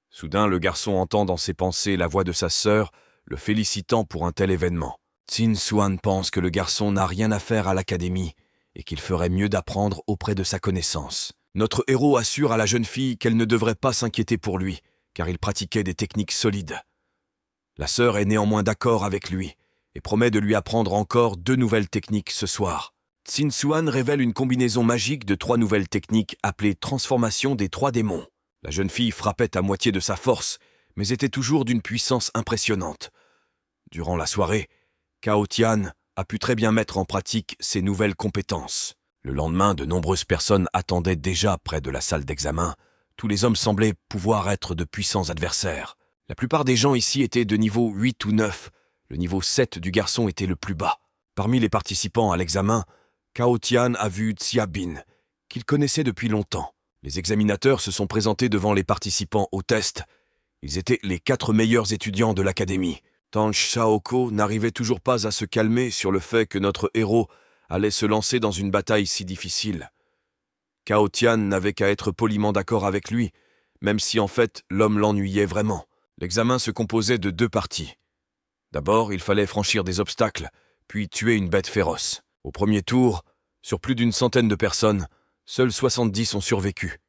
Soudain, le garçon entend dans ses pensées la voix de sa sœur le félicitant pour un tel événement. Xin Suan pense que le garçon n'a rien à faire à l'académie et qu'il ferait mieux d'apprendre auprès de sa connaissance. Notre héros assure à la jeune fille qu'elle ne devrait pas s'inquiéter pour lui, car il pratiquait des techniques solides. La sœur est néanmoins d'accord avec lui et promet de lui apprendre encore 2 nouvelles techniques ce soir. Xin Suan révèle une combinaison magique de 3 nouvelles techniques appelées transformation des 3 démons. La jeune fille frappait à moitié de sa force, mais était toujours d'une puissance impressionnante. Durant la soirée, Cao Tian a pu très bien mettre en pratique ses nouvelles compétences. Le lendemain, de nombreuses personnes attendaient déjà près de la salle d'examen. Tous les hommes semblaient pouvoir être de puissants adversaires. La plupart des gens ici étaient de niveau 8 ou 9. Le niveau 7 du garçon était le plus bas. Parmi les participants à l'examen, Cao Tian a vu Xia Bin, qu'il connaissait depuis longtemps. Les examinateurs se sont présentés devant les participants au test. Ils étaient les 4 meilleurs étudiants de l'académie. Tang Xiaoko n'arrivait toujours pas à se calmer sur le fait que notre héros allait se lancer dans une bataille si difficile. Cao Tian n'avait qu'à être poliment d'accord avec lui, même si en fait l'homme l'ennuyait vraiment. L'examen se composait de 2 parties. D'abord, il fallait franchir des obstacles, puis tuer une bête féroce. Au premier tour, sur plus d'une centaine de personnes, seuls 70 ont survécu.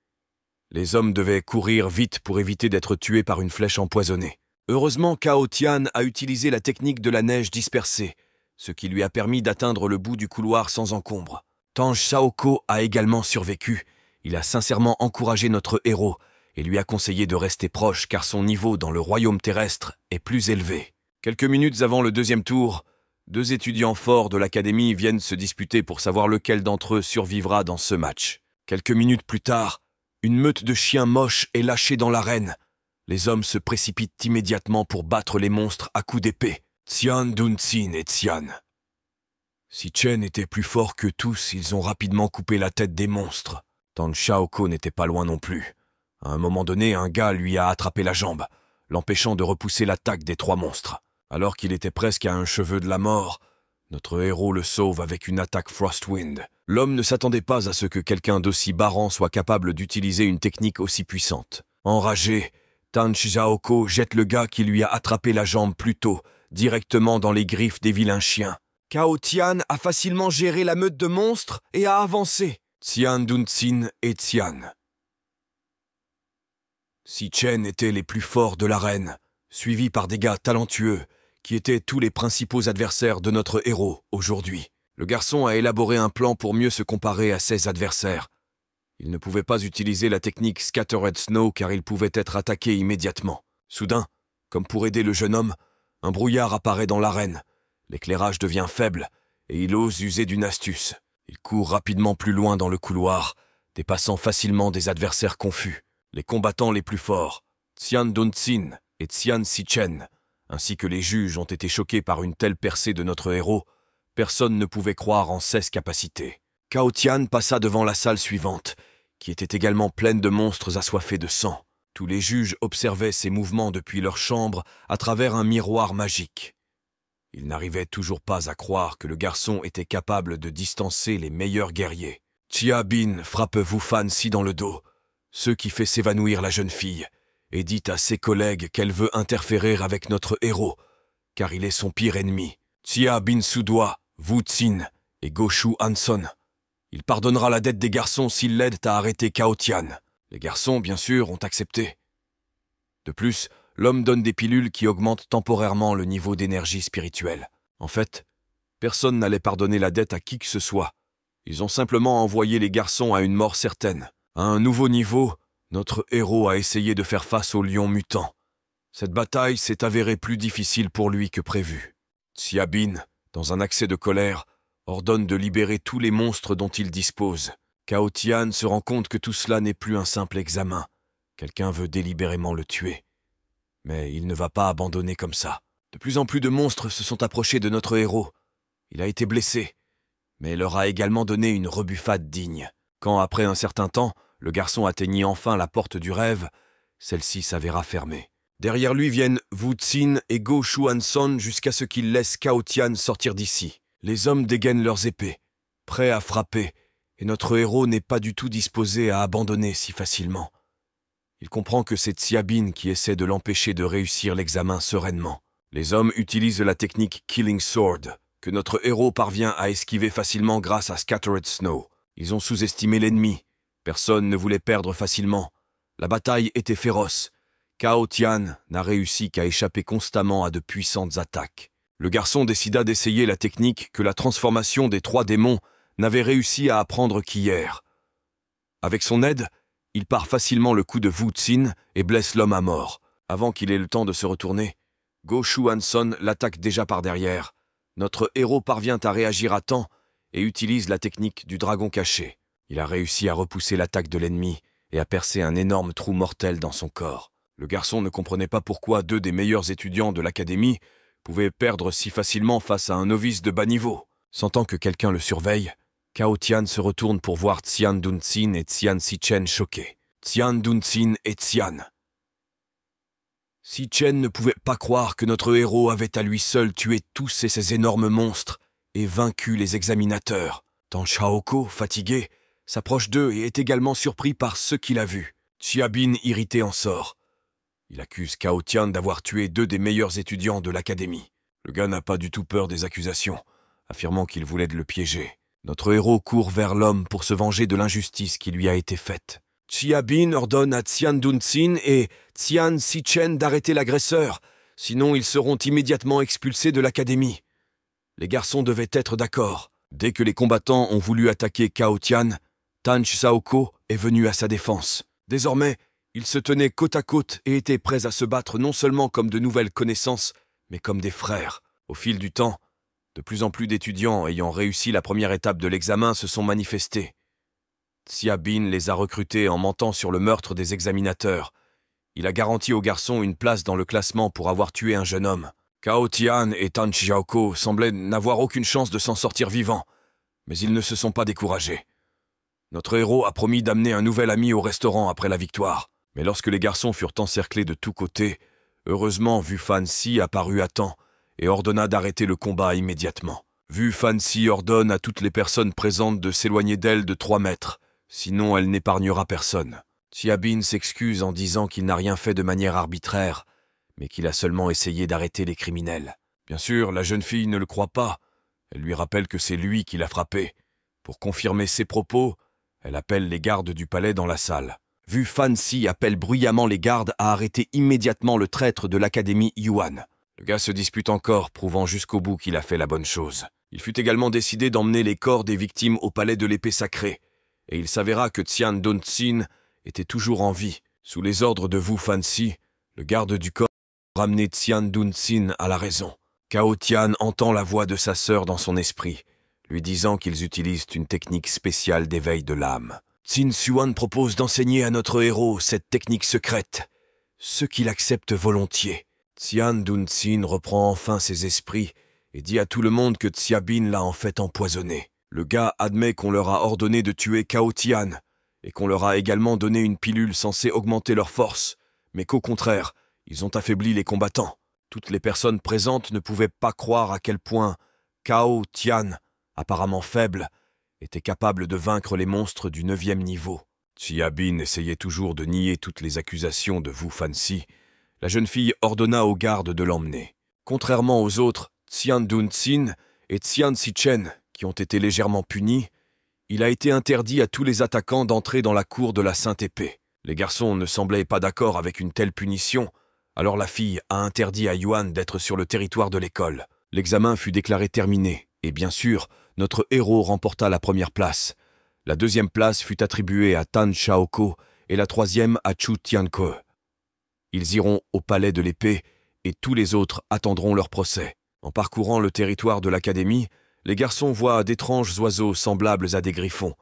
Les hommes devaient courir vite pour éviter d'être tués par une flèche empoisonnée. Heureusement, Cao Tian a utilisé la technique de la neige dispersée, ce qui lui a permis d'atteindre le bout du couloir sans encombre. Tang Xiaoko a également survécu. Il a sincèrement encouragé notre héros et lui a conseillé de rester proche car son niveau dans le royaume terrestre est plus élevé. Quelques minutes avant le 2e tour, 2 étudiants forts de l'académie viennent se disputer pour savoir lequel d'entre eux survivra dans ce match. Quelques minutes plus tard, une meute de chiens moches est lâchée dans l'arène. Les hommes se précipitent immédiatement pour battre les monstres à coups d'épée. Xian Dunxin et Xian. Si Chen était plus fort que tous, ils ont rapidement coupé la tête des monstres. Tang Xiaoko n'était pas loin non plus. À un moment donné, un gars lui a attrapé la jambe, l'empêchant de repousser l'attaque des 3 monstres. Alors qu'il était presque à un cheveu de la mort, notre héros le sauve avec une attaque Frostwind. L'homme ne s'attendait pas à ce que quelqu'un d'aussi barrant soit capable d'utiliser une technique aussi puissante. Enragé, Tang Xiaoko jette le gars qui lui a attrapé la jambe plus tôt, directement dans les griffes des vilains chiens. Cao Tian a facilement géré la meute de monstres et a avancé. Xian Dunxin et Xian. Si Chen étaient les plus forts de l'arène, suivis par des gars talentueux, qui étaient tous les principaux adversaires de notre héros aujourd'hui. Le garçon a élaboré un plan pour mieux se comparer à ses adversaires. Il ne pouvait pas utiliser la technique Scattered Snow car il pouvait être attaqué immédiatement. Soudain, comme pour aider le jeune homme, un brouillard apparaît dans l'arène. L'éclairage devient faible et il ose user d'une astuce. Il court rapidement plus loin dans le couloir, dépassant facilement des adversaires confus. Les combattants les plus forts, Xian Dunxin et Xian Zichen, ainsi que les juges ont été choqués par une telle percée de notre héros. Personne ne pouvait croire en ses capacités. Cao Tian passa devant la salle suivante, qui était également pleine de monstres assoiffés de sang. Tous les juges observaient ses mouvements depuis leur chambre à travers un miroir magique. Ils n'arrivaient toujours pas à croire que le garçon était capable de distancer les meilleurs guerriers. Chia Bin frappe Wu Fanxi dans le dos, ce qui fait s'évanouir la jeune fille, et dit à ses collègues qu'elle veut interférer avec notre héros, car il est son pire ennemi. Chia Bin soudoie Wu Xin et Goshu Hanson. Il pardonnera la dette des garçons s'ils l'aident à arrêter Cao Tian. Les garçons, bien sûr, ont accepté. De plus, l'homme donne des pilules qui augmentent temporairement le niveau d'énergie spirituelle. En fait, personne n'allait pardonner la dette à qui que ce soit. Ils ont simplement envoyé les garçons à une mort certaine. À un nouveau niveau, notre héros a essayé de faire face au lion mutant. Cette bataille s'est avérée plus difficile pour lui que prévu. Xia Bin, dans un accès de colère, ordonne de libérer tous les monstres dont il dispose. Cao Tian se rend compte que tout cela n'est plus un simple examen. Quelqu'un veut délibérément le tuer. Mais il ne va pas abandonner comme ça. De plus en plus de monstres se sont approchés de notre héros. Il a été blessé, mais leur a également donné une rebuffade digne. Quand, après un certain temps, le garçon atteignit enfin la porte du rêve, celle-ci s'avéra fermée. Derrière lui viennent Wu Xin et Goshu Hanson jusqu'à ce qu'ils laissent Cao Tian sortir d'ici. Les hommes dégainent leurs épées, prêts à frapper, et notre héros n'est pas du tout disposé à abandonner si facilement. Il comprend que c'est Xia Bin qui essaie de l'empêcher de réussir l'examen sereinement. Les hommes utilisent la technique Killing Sword, que notre héros parvient à esquiver facilement grâce à Scattered Snow. Ils ont sous-estimé l'ennemi. Personne ne voulait perdre facilement. La bataille était féroce. Cao Tian n'a réussi qu'à échapper constamment à de puissantes attaques. Le garçon décida d'essayer la technique que la transformation des 3 démons n'avait réussi à apprendre qu'hier. Avec son aide, il part facilement le coup de Wu Xin et blesse l'homme à mort. Avant qu'il ait le temps de se retourner, Goshu Hanson l'attaque déjà par derrière. Notre héros parvient à réagir à temps et utilise la technique du dragon caché. Il a réussi à repousser l'attaque de l'ennemi et à percer un énorme trou mortel dans son corps. Le garçon ne comprenait pas pourquoi 2 des meilleurs étudiants de l'académie pouvaient perdre si facilement face à un novice de bas niveau. Sentant que quelqu'un le surveille, Cao Tian se retourne pour voir Xian Dunxin et Xian Zichen choqués. Xian Dunxin et Xian. Zichen ne pouvait pas croire que notre héros avait à lui seul tué tous ces énormes monstres et vaincu les examinateurs. Tan Shaoko, fatigué, s'approche d'eux et est également surpris par ce qu'il a vu. Xia Bin, irrité, en sort. Il accuse Cao Tian d'avoir tué 2 des meilleurs étudiants de l'académie. Le gars n'a pas du tout peur des accusations, affirmant qu'il voulait le piéger. Notre héros court vers l'homme pour se venger de l'injustice qui lui a été faite. Xia Bin ordonne à Xian Dunxin et Xian Zichen d'arrêter l'agresseur, sinon ils seront immédiatement expulsés de l'académie. Les garçons devaient être d'accord. Dès que les combattants ont voulu attaquer Cao Tian, Tan Shaoko est venu à sa défense. Désormais, ils se tenaient côte à côte et étaient prêts à se battre non seulement comme de nouvelles connaissances, mais comme des frères. Au fil du temps, de plus en plus d'étudiants ayant réussi la première étape de l'examen se sont manifestés. Xia Bin les a recrutés en mentant sur le meurtre des examinateurs. Il a garanti aux garçons une place dans le classement pour avoir tué un jeune homme. Cao Tian et Tan Xiaoko semblaient n'avoir aucune chance de s'en sortir vivants, mais ils ne se sont pas découragés. Notre héros a promis d'amener un nouvel ami au restaurant après la victoire. Mais lorsque les garçons furent encerclés de tous côtés, heureusement Wu Fanxi apparut à temps et ordonna d'arrêter le combat immédiatement. Wu Fanxi ordonne à toutes les personnes présentes de s'éloigner d'elle de 3 mètres, sinon elle n'épargnera personne. Xia Bin s'excuse en disant qu'il n'a rien fait de manière arbitraire, mais qu'il a seulement essayé d'arrêter les criminels. Bien sûr, la jeune fille ne le croit pas. Elle lui rappelle que c'est lui qui l'a frappé. Pour confirmer ses propos, elle appelle les gardes du palais dans la salle. Wu Fanxi appelle bruyamment les gardes à arrêter immédiatement le traître de l'académie Yuan. Le gars se dispute encore, prouvant jusqu'au bout qu'il a fait la bonne chose. Il fut également décidé d'emmener les corps des victimes au palais de l'épée sacrée, et il s'avéra que Xian Dunxin était toujours en vie. Sous les ordres de Wu Fanxi, le garde du corps ramenait Xian Dunxin à la raison. Cao Tian entend la voix de sa sœur dans son esprit, lui disant qu'ils utilisent une technique spéciale d'éveil de l'âme. Tsin Suan propose d'enseigner à notre héros cette technique secrète, ce qu'il accepte volontiers. Tian Dun Tsin reprend enfin ses esprits et dit à tout le monde que Xia Bin l'a en fait empoisonné. Le gars admet qu'on leur a ordonné de tuer Cao Tian et qu'on leur a également donné une pilule censée augmenter leur force, mais qu'au contraire, ils ont affaibli les combattants. Toutes les personnes présentes ne pouvaient pas croire à quel point Cao Tian, apparemment faible, était capable de vaincre les monstres du 9e niveau. Xia Bin essayait toujours de nier toutes les accusations de Wu Fanxi. La jeune fille ordonna aux gardes de l'emmener. Contrairement aux autres, Tian Dun Tsin et Tian Sichen, qui ont été légèrement punis, il a été interdit à tous les attaquants d'entrer dans la cour de la Sainte Épée. Les garçons ne semblaient pas d'accord avec une telle punition, alors la fille a interdit à Yuan d'être sur le territoire de l'école. L'examen fut déclaré terminé, et bien sûr, notre héros remporta la première place. La deuxième place fut attribuée à Tan Shaoko et la troisième à Chu Tianke. Ils iront au palais de l'épée et tous les autres attendront leur procès. En parcourant le territoire de l'académie, les garçons voient d'étranges oiseaux semblables à des griffons.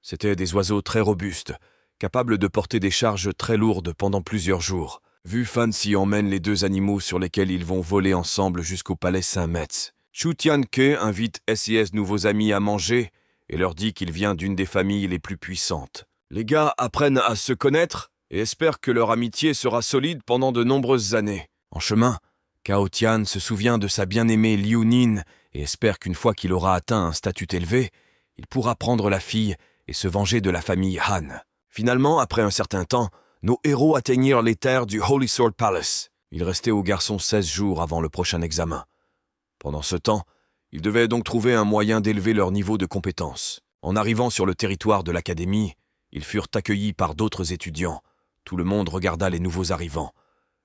C'étaient des oiseaux très robustes, capables de porter des charges très lourdes pendant plusieurs jours. Wu Fanxi emmène les deux animaux sur lesquels ils vont voler ensemble jusqu'au palais Saint-Metz. Chu Tianke invite SIS nouveaux amis à manger et leur dit qu'il vient d'une des familles les plus puissantes. Les gars apprennent à se connaître et espèrent que leur amitié sera solide pendant de nombreuses années. En chemin, Cao Tian se souvient de sa bien-aimée Liu Nin et espère qu'une fois qu'il aura atteint un statut élevé, il pourra prendre la fille et se venger de la famille Han. Finalement, après un certain temps, nos héros atteignirent les terres du Holy Sword Palace. Il restait aux garçons 16 jours avant le prochain examen. Pendant ce temps, ils devaient donc trouver un moyen d'élever leur niveau de compétence. En arrivant sur le territoire de l'académie, ils furent accueillis par d'autres étudiants. Tout le monde regarda les nouveaux arrivants.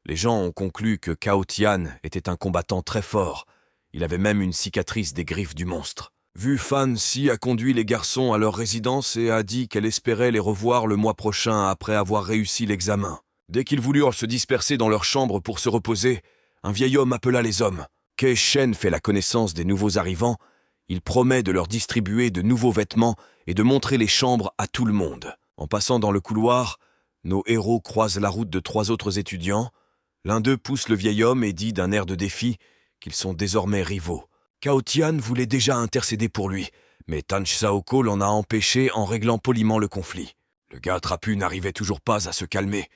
Les gens ont conclu que Cao Tian était un combattant très fort. Il avait même une cicatrice des griffes du monstre. Wu Fanxi a conduit les garçons à leur résidence et a dit qu'elle espérait les revoir le mois prochain après avoir réussi l'examen. Dès qu'ils voulurent se disperser dans leur chambre pour se reposer, un vieil homme appela les hommes. Ke Shen fait la connaissance des nouveaux arrivants. Il promet de leur distribuer de nouveaux vêtements et de montrer les chambres à tout le monde. En passant dans le couloir, nos héros croisent la route de 3 autres étudiants. L'un d'eux pousse le vieil homme et dit d'un air de défi qu'ils sont désormais rivaux. Cao Tian voulait déjà intercéder pour lui, mais Tan Shaoko l'en a empêché en réglant poliment le conflit. Le gars trapu n'arrivait toujours pas à se calmer,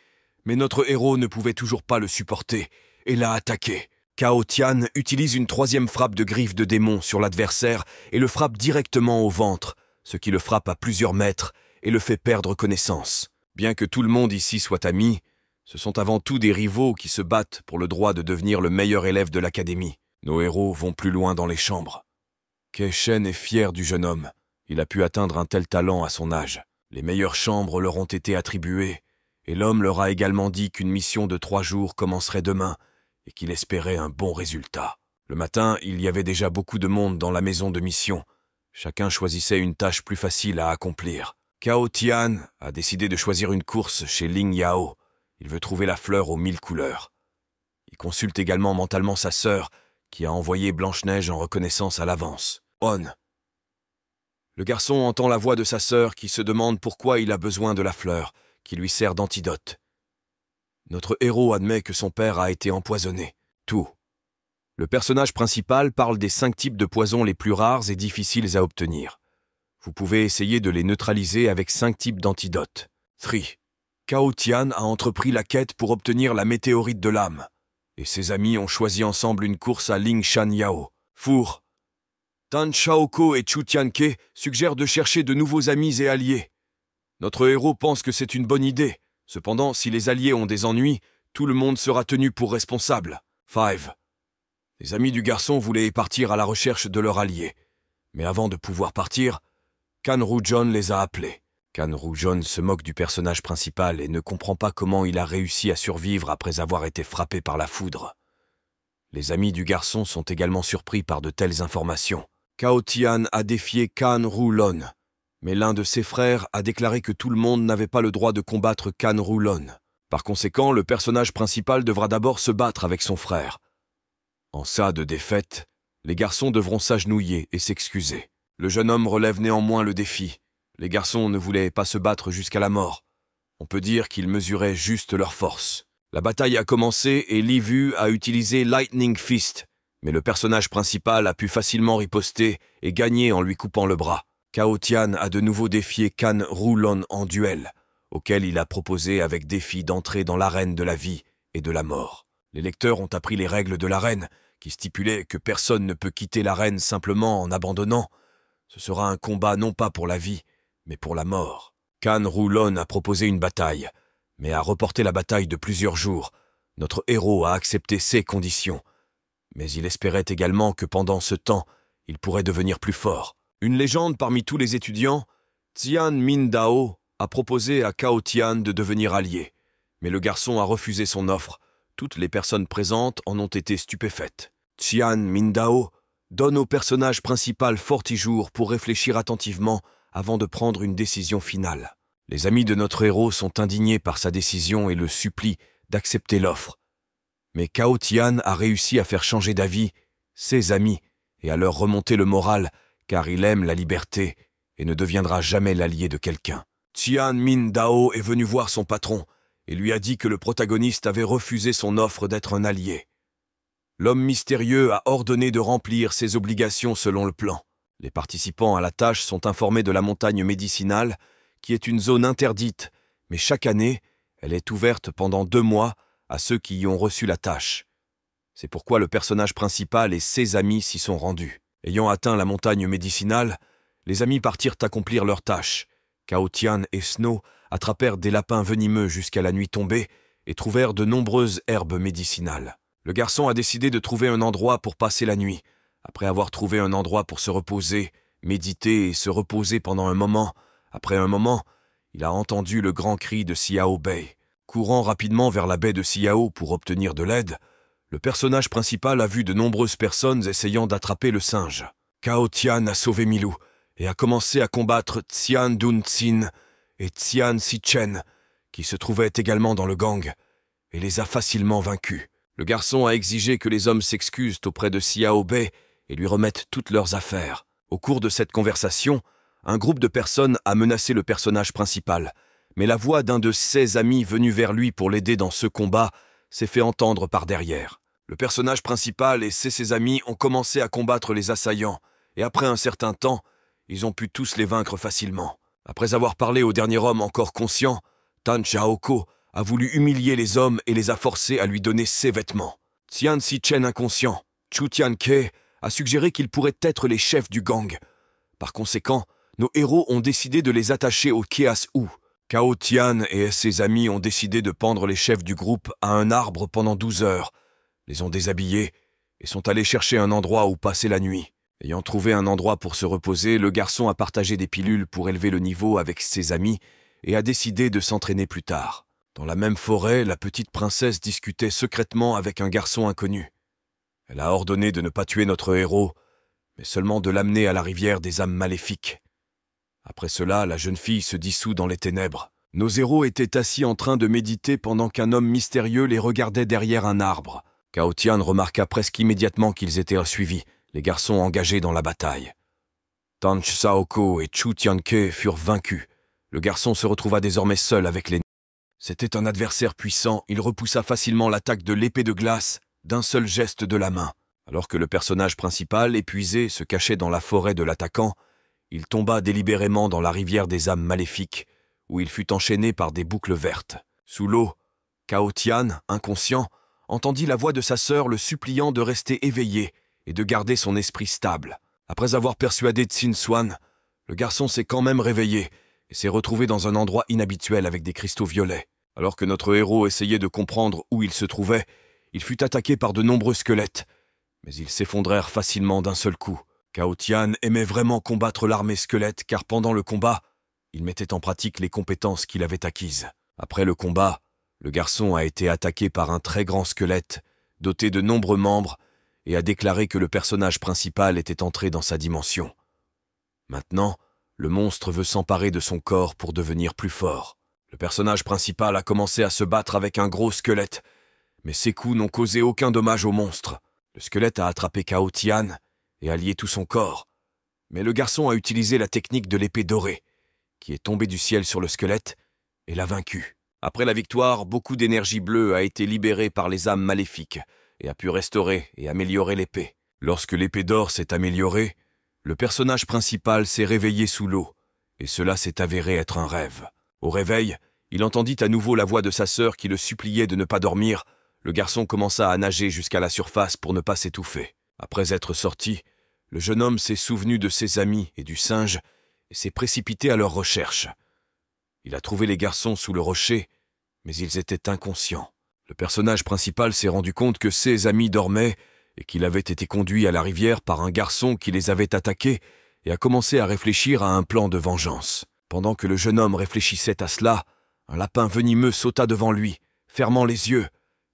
mais notre héros ne pouvait toujours pas le supporter et l'a attaqué. Cao Tian utilise une 3e frappe de griffe de démon sur l'adversaire et le frappe directement au ventre, ce qui le frappe à plusieurs mètres et le fait perdre connaissance. Bien que tout le monde ici soit ami, ce sont avant tout des rivaux qui se battent pour le droit de devenir le meilleur élève de l'académie. Nos héros vont plus loin dans les chambres. Ke Shen est fier du jeune homme. Il a pu atteindre un tel talent à son âge. Les meilleures chambres leur ont été attribuées, et l'homme leur a également dit qu'une mission de 3 jours commencerait demain, et qu'il espérait un bon résultat. Le matin, il y avait déjà beaucoup de monde dans la maison de mission. Chacun choisissait une tâche plus facile à accomplir. Cao Tian a décidé de choisir une course chez Ling Yao. Il veut trouver la fleur aux 1000 couleurs. Il consulte également mentalement sa sœur, qui a envoyé Blanche-Neige en reconnaissance à l'avance. On. Le garçon entend la voix de sa sœur qui se demande pourquoi il a besoin de la fleur, qui lui sert d'antidote. Notre héros admet que son père a été empoisonné. Tout. Le personnage principal parle des 5 types de poisons les plus rares et difficiles à obtenir. Vous pouvez essayer de les neutraliser avec 5 types d'antidotes. 3. Cao Tian a entrepris la quête pour obtenir la météorite de l'âme. Et ses amis ont choisi ensemble une course à Lingshan Yao. 4. Tan Shaoko et Chu Tianke suggèrent de chercher de nouveaux amis et alliés. Notre héros pense que c'est une bonne idée. Cependant, si les alliés ont des ennuis, tout le monde sera tenu pour responsable. 5. Les amis du garçon voulaient partir à la recherche de leur allié. Mais avant de pouvoir partir, Kan Rujon les a appelés. Kan Rujon se moque du personnage principal et ne comprend pas comment il a réussi à survivre après avoir été frappé par la foudre. Les amis du garçon sont également surpris par de telles informations. Cao Tian a défié Kan Rulon, mais l'un de ses frères a déclaré que tout le monde n'avait pas le droit de combattre Kan Rulon. Par conséquent, le personnage principal devra d'abord se battre avec son frère. En cas de défaite, les garçons devront s'agenouiller et s'excuser. Le jeune homme relève néanmoins le défi. Les garçons ne voulaient pas se battre jusqu'à la mort. On peut dire qu'ils mesuraient juste leur force. La bataille a commencé et Li Vu a utilisé Lightning Fist, mais le personnage principal a pu facilement riposter et gagner en lui coupant le bras. Cao Tian a de nouveau défié Can Rulon en duel, auquel il a proposé avec défi d'entrer dans l'arène de la vie et de la mort. Les lecteurs ont appris les règles de l'arène, qui stipulaient que personne ne peut quitter l'arène simplement en abandonnant. Ce sera un combat non pas pour la vie, mais pour la mort. Can Rulon a proposé une bataille, mais a reporté la bataille de plusieurs jours. Notre héros a accepté ces conditions. Mais il espérait également que pendant ce temps, il pourrait devenir plus fort. Une légende parmi tous les étudiants, Tian Mindao a proposé à Cao Tian de devenir allié. Mais le garçon a refusé son offre. Toutes les personnes présentes en ont été stupéfaites. Tian Mindao donne au personnage principal Fortijour pour réfléchir attentivement avant de prendre une décision finale. Les amis de notre héros sont indignés par sa décision et le supplient d'accepter l'offre. Mais Cao Tian a réussi à faire changer d'avis ses amis et à leur remonter le moral car il aime la liberté et ne deviendra jamais l'allié de quelqu'un. Tian Mindao est venu voir son patron et lui a dit que le protagoniste avait refusé son offre d'être un allié. L'homme mystérieux a ordonné de remplir ses obligations selon le plan. Les participants à la tâche sont informés de la montagne médicinale, qui est une zone interdite, mais chaque année, elle est ouverte pendant 2 mois à ceux qui y ont reçu la tâche. C'est pourquoi le personnage principal et ses amis s'y sont rendus. Ayant atteint la montagne médicinale, les amis partirent accomplir leur tâche. Cao Tian et Snow attrapèrent des lapins venimeux jusqu'à la nuit tombée et trouvèrent de nombreuses herbes médicinales. Le garçon a décidé de trouver un endroit pour passer la nuit. Après avoir trouvé un endroit pour se reposer, méditer et se reposer pendant un moment, après un moment, il a entendu le grand cri de Xiao Bei. Courant rapidement vers la baie de Xiao pour obtenir de l'aide, le personnage principal a vu de nombreuses personnes essayant d'attraper le singe. Cao Tian a sauvé Milou et a commencé à combattre Xian Dun-Xin et Xian Si-Chen, qui se trouvaient également dans le gang, et les a facilement vaincus. Le garçon a exigé que les hommes s'excusent auprès de Xiao Bei et lui remettent toutes leurs affaires. Au cours de cette conversation, un groupe de personnes a menacé le personnage principal, mais la voix d'un de ses amis venu vers lui pour l'aider dans ce combat s'est fait entendre par derrière. Le personnage principal et ses amis ont commencé à combattre les assaillants, et après un certain temps, ils ont pu tous les vaincre facilement. Après avoir parlé au dernier homme encore conscient, Tan Xiaoko a voulu humilier les hommes et les a forcés à lui donner ses vêtements. Xian Si-Chen inconscient, Chu Tian-Ke a suggéré qu'ils pourraient être les chefs du gang. Par conséquent, nos héros ont décidé de les attacher au Keas-U. Cao Tian et ses amis ont décidé de pendre les chefs du groupe à un arbre pendant 12 heures, les ont déshabillés et sont allés chercher un endroit où passer la nuit. Ayant trouvé un endroit pour se reposer, le garçon a partagé des pilules pour élever le niveau avec ses amis et a décidé de s'entraîner plus tard. Dans la même forêt, la petite princesse discutait secrètement avec un garçon inconnu. Elle a ordonné de ne pas tuer notre héros, mais seulement de l'amener à la rivière des âmes maléfiques. Après cela, la jeune fille se dissout dans les ténèbres. Nos héros étaient assis en train de méditer pendant qu'un homme mystérieux les regardait derrière un arbre. Cao Tian remarqua presque immédiatement qu'ils étaient suivis, les garçons engagés dans la bataille. Tan Xiaoko et Chu Tian-Ke furent vaincus. Le garçon se retrouva désormais seul avec l'ennemi. C'était un adversaire puissant, il repoussa facilement l'attaque de l'épée de glace d'un seul geste de la main. Alors que le personnage principal, épuisé, se cachait dans la forêt de l'attaquant, il tomba délibérément dans la rivière des âmes maléfiques, où il fut enchaîné par des boucles vertes. Sous l'eau, Cao Tian, inconscient, entendit la voix de sa sœur le suppliant de rester éveillé et de garder son esprit stable. Après avoir persuadé Xin Xuan, le garçon s'est quand même réveillé et s'est retrouvé dans un endroit inhabituel avec des cristaux violets. Alors que notre héros essayait de comprendre où il se trouvait, il fut attaqué par de nombreux squelettes, mais ils s'effondrèrent facilement d'un seul coup. Cao Tian aimait vraiment combattre l'armée squelette car pendant le combat, il mettait en pratique les compétences qu'il avait acquises. Après le combat, le garçon a été attaqué par un très grand squelette, doté de nombreux membres, et a déclaré que le personnage principal était entré dans sa dimension. Maintenant, le monstre veut s'emparer de son corps pour devenir plus fort. Le personnage principal a commencé à se battre avec un gros squelette, mais ses coups n'ont causé aucun dommage au monstre. Le squelette a attrapé Cao Tian et a lié tout son corps, mais le garçon a utilisé la technique de l'épée dorée. qui est tombé du ciel sur le squelette et l'a vaincu. Après la victoire, beaucoup d'énergie bleue a été libérée par les âmes maléfiques et a pu restaurer et améliorer l'épée. Lorsque l'épée d'or s'est améliorée, le personnage principal s'est réveillé sous l'eau, et cela s'est avéré être un rêve. Au réveil, il entendit à nouveau la voix de sa sœur qui le suppliait de ne pas dormir. Le garçon commença à nager jusqu'à la surface pour ne pas s'étouffer. Après être sorti, le jeune homme s'est souvenu de ses amis et du singe et s'est précipité à leur recherche. Il a trouvé les garçons sous le rocher, mais ils étaient inconscients. Le personnage principal s'est rendu compte que ses amis dormaient et qu'il avait été conduit à la rivière par un garçon qui les avait attaqués et a commencé à réfléchir à un plan de vengeance. Pendant que le jeune homme réfléchissait à cela, un lapin venimeux sauta devant lui, fermant les yeux.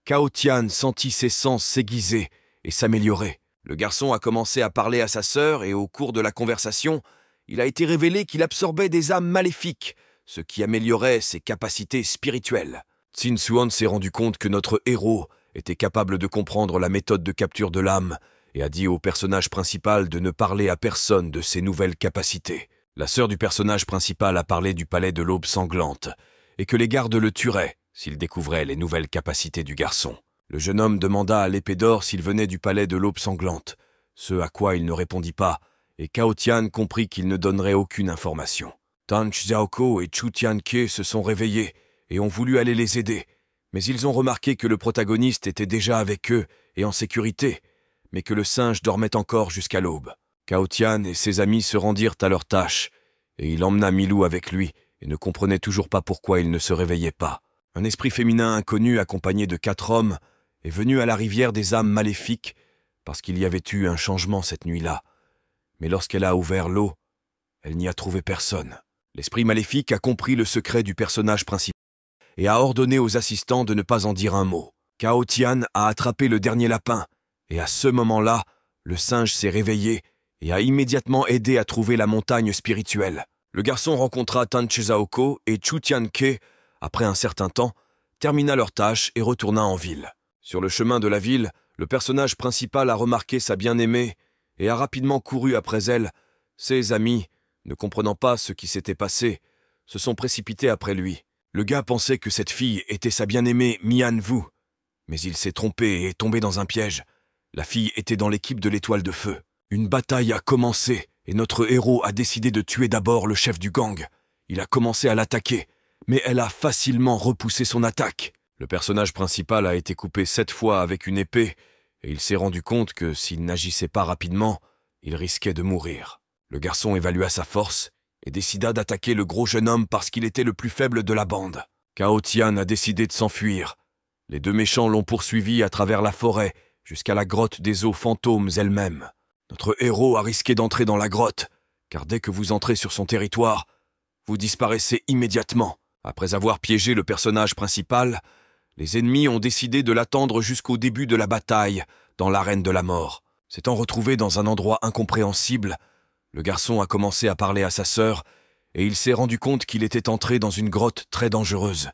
Cao Tian sentit ses sens s'aiguiser et s'améliorer. Le garçon a commencé à parler à sa sœur et au cours de la conversation, il a été révélé qu'il absorbait des âmes maléfiques, ce qui améliorait ses capacités spirituelles. Xin Xuan s'est rendu compte que notre héros était capable de comprendre la méthode de capture de l'âme et a dit au personnage principal de ne parler à personne de ses nouvelles capacités. La sœur du personnage principal a parlé du palais de l'aube sanglante et que les gardes le tueraient s'ils découvraient les nouvelles capacités du garçon. Le jeune homme demanda à l'épée d'or s'il venait du palais de l'aube sanglante, ce à quoi il ne répondit pas, et Cao Tian comprit qu'il ne donnerait aucune information. Tan Xiaoko et Chu Tianke se sont réveillés et ont voulu aller les aider, mais ils ont remarqué que le protagoniste était déjà avec eux et en sécurité, mais que le singe dormait encore jusqu'à l'aube. Cao Tian et ses amis se rendirent à leur tâche, et il emmena Milou avec lui et ne comprenait toujours pas pourquoi il ne se réveillait pas. Un esprit féminin inconnu accompagné de 4 hommes est venu à la rivière des âmes maléfiques parce qu'il y avait eu un changement cette nuit-là. Mais lorsqu'elle a ouvert l'eau, elle n'y a trouvé personne. L'esprit maléfique a compris le secret du personnage principal et a ordonné aux assistants de ne pas en dire un mot. Cao Tian a attrapé le dernier lapin, et à ce moment-là, le singe s'est réveillé et a immédiatement aidé à trouver la montagne spirituelle. Le garçon rencontra Tan Xiaoko et Chu Tianke, après un certain temps, termina leur tâche et retourna en ville. Sur le chemin de la ville, le personnage principal a remarqué sa bien-aimée et a rapidement couru après elle. Ses amis, ne comprenant pas ce qui s'était passé, se sont précipités après lui. Le gars pensait que cette fille était sa bien-aimée Mian Wu, mais il s'est trompé et est tombé dans un piège. La fille était dans l'équipe de l'Étoile de Feu. Une bataille a commencé et notre héros a décidé de tuer d'abord le chef du gang. Il a commencé à l'attaquer, mais elle a facilement repoussé son attaque. Le personnage principal a été coupé 7 fois avec une épée et il s'est rendu compte que s'il n'agissait pas rapidement, il risquait de mourir. Le garçon évalua sa force et décida d'attaquer le gros jeune homme parce qu'il était le plus faible de la bande. Cao Tian a décidé de s'enfuir. Les 2 méchants l'ont poursuivi à travers la forêt jusqu'à la grotte des eaux fantômes elle-même. Notre héros a risqué d'entrer dans la grotte, car dès que vous entrez sur son territoire, vous disparaissez immédiatement. Après avoir piégé le personnage principal, les ennemis ont décidé de l'attendre jusqu'au début de la bataille, dans l'arène de la mort. S'étant retrouvé dans un endroit incompréhensible, le garçon a commencé à parler à sa sœur, et il s'est rendu compte qu'il était entré dans une grotte très dangereuse.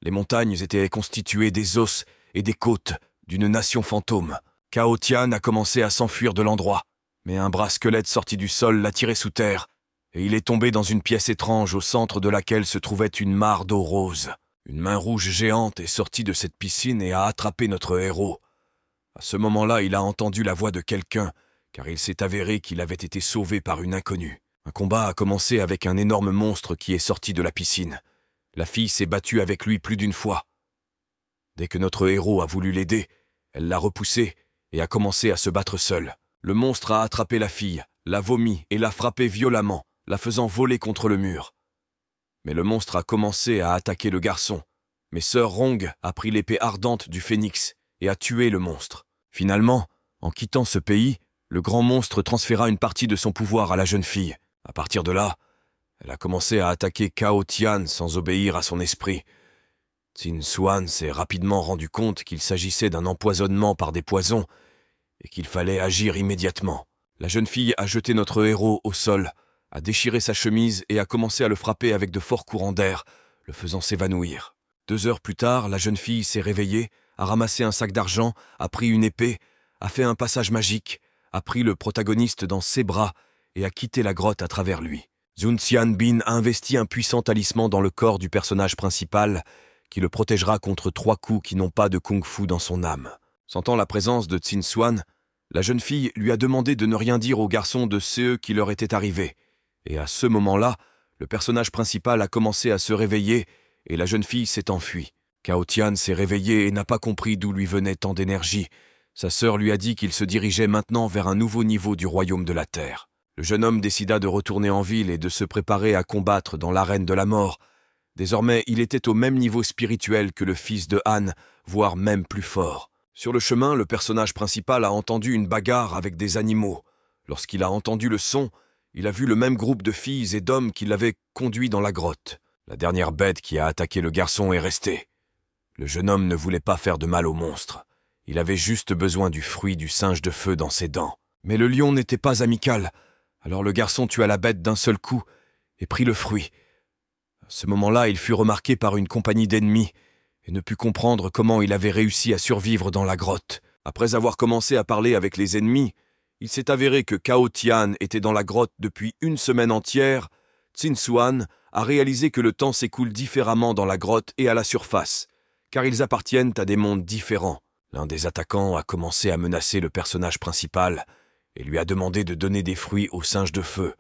Les montagnes étaient constituées des os et des côtes d'une nation fantôme. Cao Tian a commencé à s'enfuir de l'endroit, mais un bras squelette sorti du sol l'a tiré sous terre, et il est tombé dans une pièce étrange au centre de laquelle se trouvait une mare d'eau rose. Une main rouge géante est sortie de cette piscine et a attrapé notre héros. À ce moment-là, il a entendu la voix de quelqu'un, car il s'est avéré qu'il avait été sauvé par une inconnue. Un combat a commencé avec un énorme monstre qui est sorti de la piscine. La fille s'est battue avec lui plus d'une fois. Dès que notre héros a voulu l'aider, elle l'a repoussé et a commencé à se battre seule. Le monstre a attrapé la fille, l'a vomi et l'a frappée violemment, la faisant voler contre le mur. Mais le monstre a commencé à attaquer le garçon. Mais Sœur Rong a pris l'épée ardente du phénix et a tué le monstre. Finalement, en quittant ce pays, le grand monstre transféra une partie de son pouvoir à la jeune fille. À partir de là, elle a commencé à attaquer Cao Tian sans obéir à son esprit. Xin Xuan s'est rapidement rendu compte qu'il s'agissait d'un empoisonnement par des poisons et qu'il fallait agir immédiatement. La jeune fille a jeté notre héros au sol, a déchiré sa chemise et a commencé à le frapper avec de forts courants d'air, le faisant s'évanouir. 2 heures plus tard, la jeune fille s'est réveillée, a ramassé un sac d'argent, a pris une épée, a fait un passage magique, a pris le protagoniste dans ses bras et a quitté la grotte à travers lui. Sun Bin a investi un puissant talisman dans le corps du personnage principal qui le protégera contre 3 coups qui n'ont pas de kung-fu dans son âme. Sentant la présence de Xin Xuan, la jeune fille lui a demandé de ne rien dire aux garçons de ce qui leur était arrivé. Et à ce moment-là, le personnage principal a commencé à se réveiller et la jeune fille s'est enfuie. Cao Tian s'est réveillé et n'a pas compris d'où lui venait tant d'énergie. Sa sœur lui a dit qu'il se dirigeait maintenant vers un nouveau niveau du royaume de la terre. Le jeune homme décida de retourner en ville et de se préparer à combattre dans l'arène de la mort. Désormais, il était au même niveau spirituel que le fils de Han, voire même plus fort. Sur le chemin, le personnage principal a entendu une bagarre avec des animaux. Lorsqu'il a entendu le son, il a vu le même groupe de filles et d'hommes qui l'avaient conduit dans la grotte. La dernière bête qui a attaqué le garçon est restée. Le jeune homme ne voulait pas faire de mal au monstre. Il avait juste besoin du fruit du singe de feu dans ses dents. Mais le lion n'était pas amical. Alors le garçon tua la bête d'un seul coup et prit le fruit. À ce moment-là, il fut remarqué par une compagnie d'ennemis et ne put comprendre comment il avait réussi à survivre dans la grotte. Après avoir commencé à parler avec les ennemis, il s'est avéré que Cao Tian était dans la grotte depuis 1 semaine entière. Xin Xuan a réalisé que le temps s'écoule différemment dans la grotte et à la surface, car ils appartiennent à des mondes différents. L'un des attaquants a commencé à menacer le personnage principal et lui a demandé de donner des fruits au singe de feu.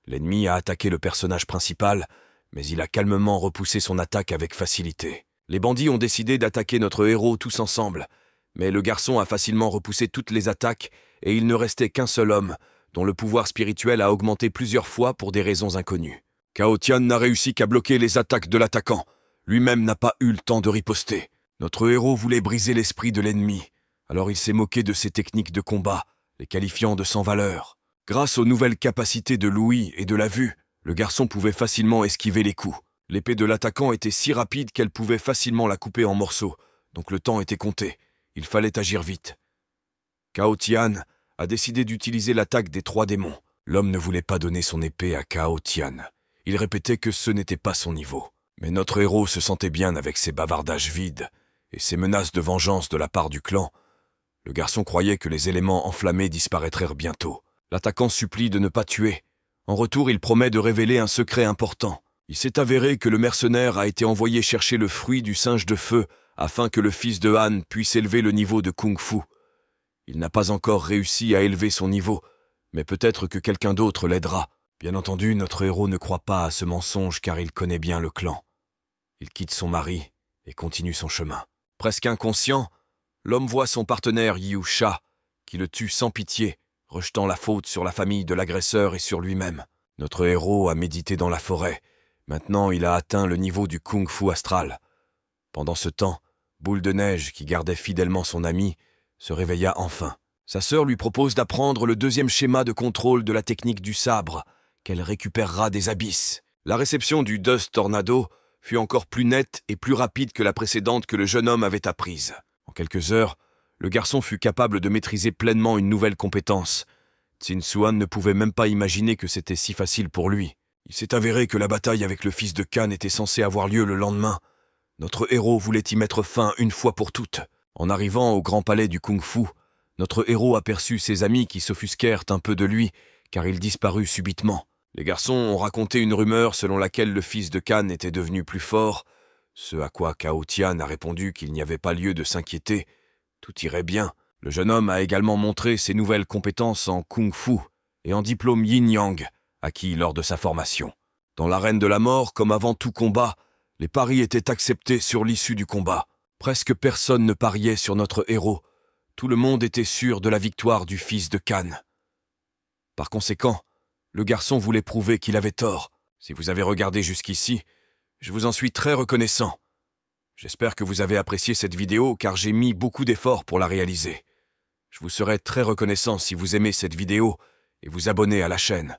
L'ennemi a attaqué le personnage principal, mais il a calmement repoussé son attaque avec facilité. Les bandits ont décidé d'attaquer notre héros tous ensemble, mais le garçon a facilement repoussé toutes les attaques et il ne restait qu'un seul homme, dont le pouvoir spirituel a augmenté plusieurs fois pour des raisons inconnues. Cao Tian n'a réussi qu'à bloquer les attaques de l'attaquant. Lui-même n'a pas eu le temps de riposter. Notre héros voulait briser l'esprit de l'ennemi, alors il s'est moqué de ses techniques de combat, les qualifiant de sans valeur. Grâce aux nouvelles capacités de l'ouïe et de la vue, le garçon pouvait facilement esquiver les coups. L'épée de l'attaquant était si rapide qu'elle pouvait facilement la couper en morceaux, donc le temps était compté. Il fallait agir vite. Cao Tian a décidé d'utiliser l'attaque des 3 démons. L'homme ne voulait pas donner son épée à Cao Tian. Il répétait que ce n'était pas son niveau. Mais notre héros se sentait bien avec ses bavardages vides et ses menaces de vengeance de la part du clan. Le garçon croyait que les éléments enflammés disparaîtraient bientôt. L'attaquant supplie de ne pas tuer. En retour, il promet de révéler un secret important. Il s'est avéré que le mercenaire a été envoyé chercher le fruit du singe de feu afin que le fils de Han puisse élever le niveau de kung-fu. Il n'a pas encore réussi à élever son niveau, mais peut-être que quelqu'un d'autre l'aidera. Bien entendu, notre héros ne croit pas à ce mensonge car il connaît bien le clan. Il quitte son mari et continue son chemin. Presque inconscient, l'homme voit son partenaire Yu Sha, qui le tue sans pitié, rejetant la faute sur la famille de l'agresseur et sur lui-même. Notre héros a médité dans la forêt. Maintenant, il a atteint le niveau du kung-fu astral. Pendant ce temps, Boule de Neige, qui gardait fidèlement son ami, se réveilla enfin. Sa sœur lui propose d'apprendre le 2e schéma de contrôle de la technique du sabre, qu'elle récupérera des abysses. La réception du Dust Tornado fut encore plus nette et plus rapide que la précédente que le jeune homme avait apprise. En quelques heures, le garçon fut capable de maîtriser pleinement une nouvelle compétence. Xin Xuan ne pouvait même pas imaginer que c'était si facile pour lui. Il s'est avéré que la bataille avec le fils de Khan était censée avoir lieu le lendemain. Notre héros voulait y mettre fin une fois pour toutes. En arrivant au grand palais du kung-fu, notre héros aperçut ses amis qui s'offusquèrent un peu de lui, car il disparut subitement. Les garçons ont raconté une rumeur selon laquelle le fils de Khan était devenu plus fort, ce à quoi Cao Tian a répondu qu'il n'y avait pas lieu de s'inquiéter. Tout irait bien. Le jeune homme a également montré ses nouvelles compétences en kung-fu et en diplôme yin-yang, acquis lors de sa formation. Dans l'arène de la mort, comme avant tout combat, les paris étaient acceptés sur l'issue du combat. Presque personne ne pariait sur notre héros. Tout le monde était sûr de la victoire du fils de Khan. Par conséquent, le garçon voulait prouver qu'il avait tort. Si vous avez regardé jusqu'ici, je vous en suis très reconnaissant. J'espère que vous avez apprécié cette vidéo car j'ai mis beaucoup d'efforts pour la réaliser. Je vous serai très reconnaissant si vous aimez cette vidéo et vous abonnez à la chaîne.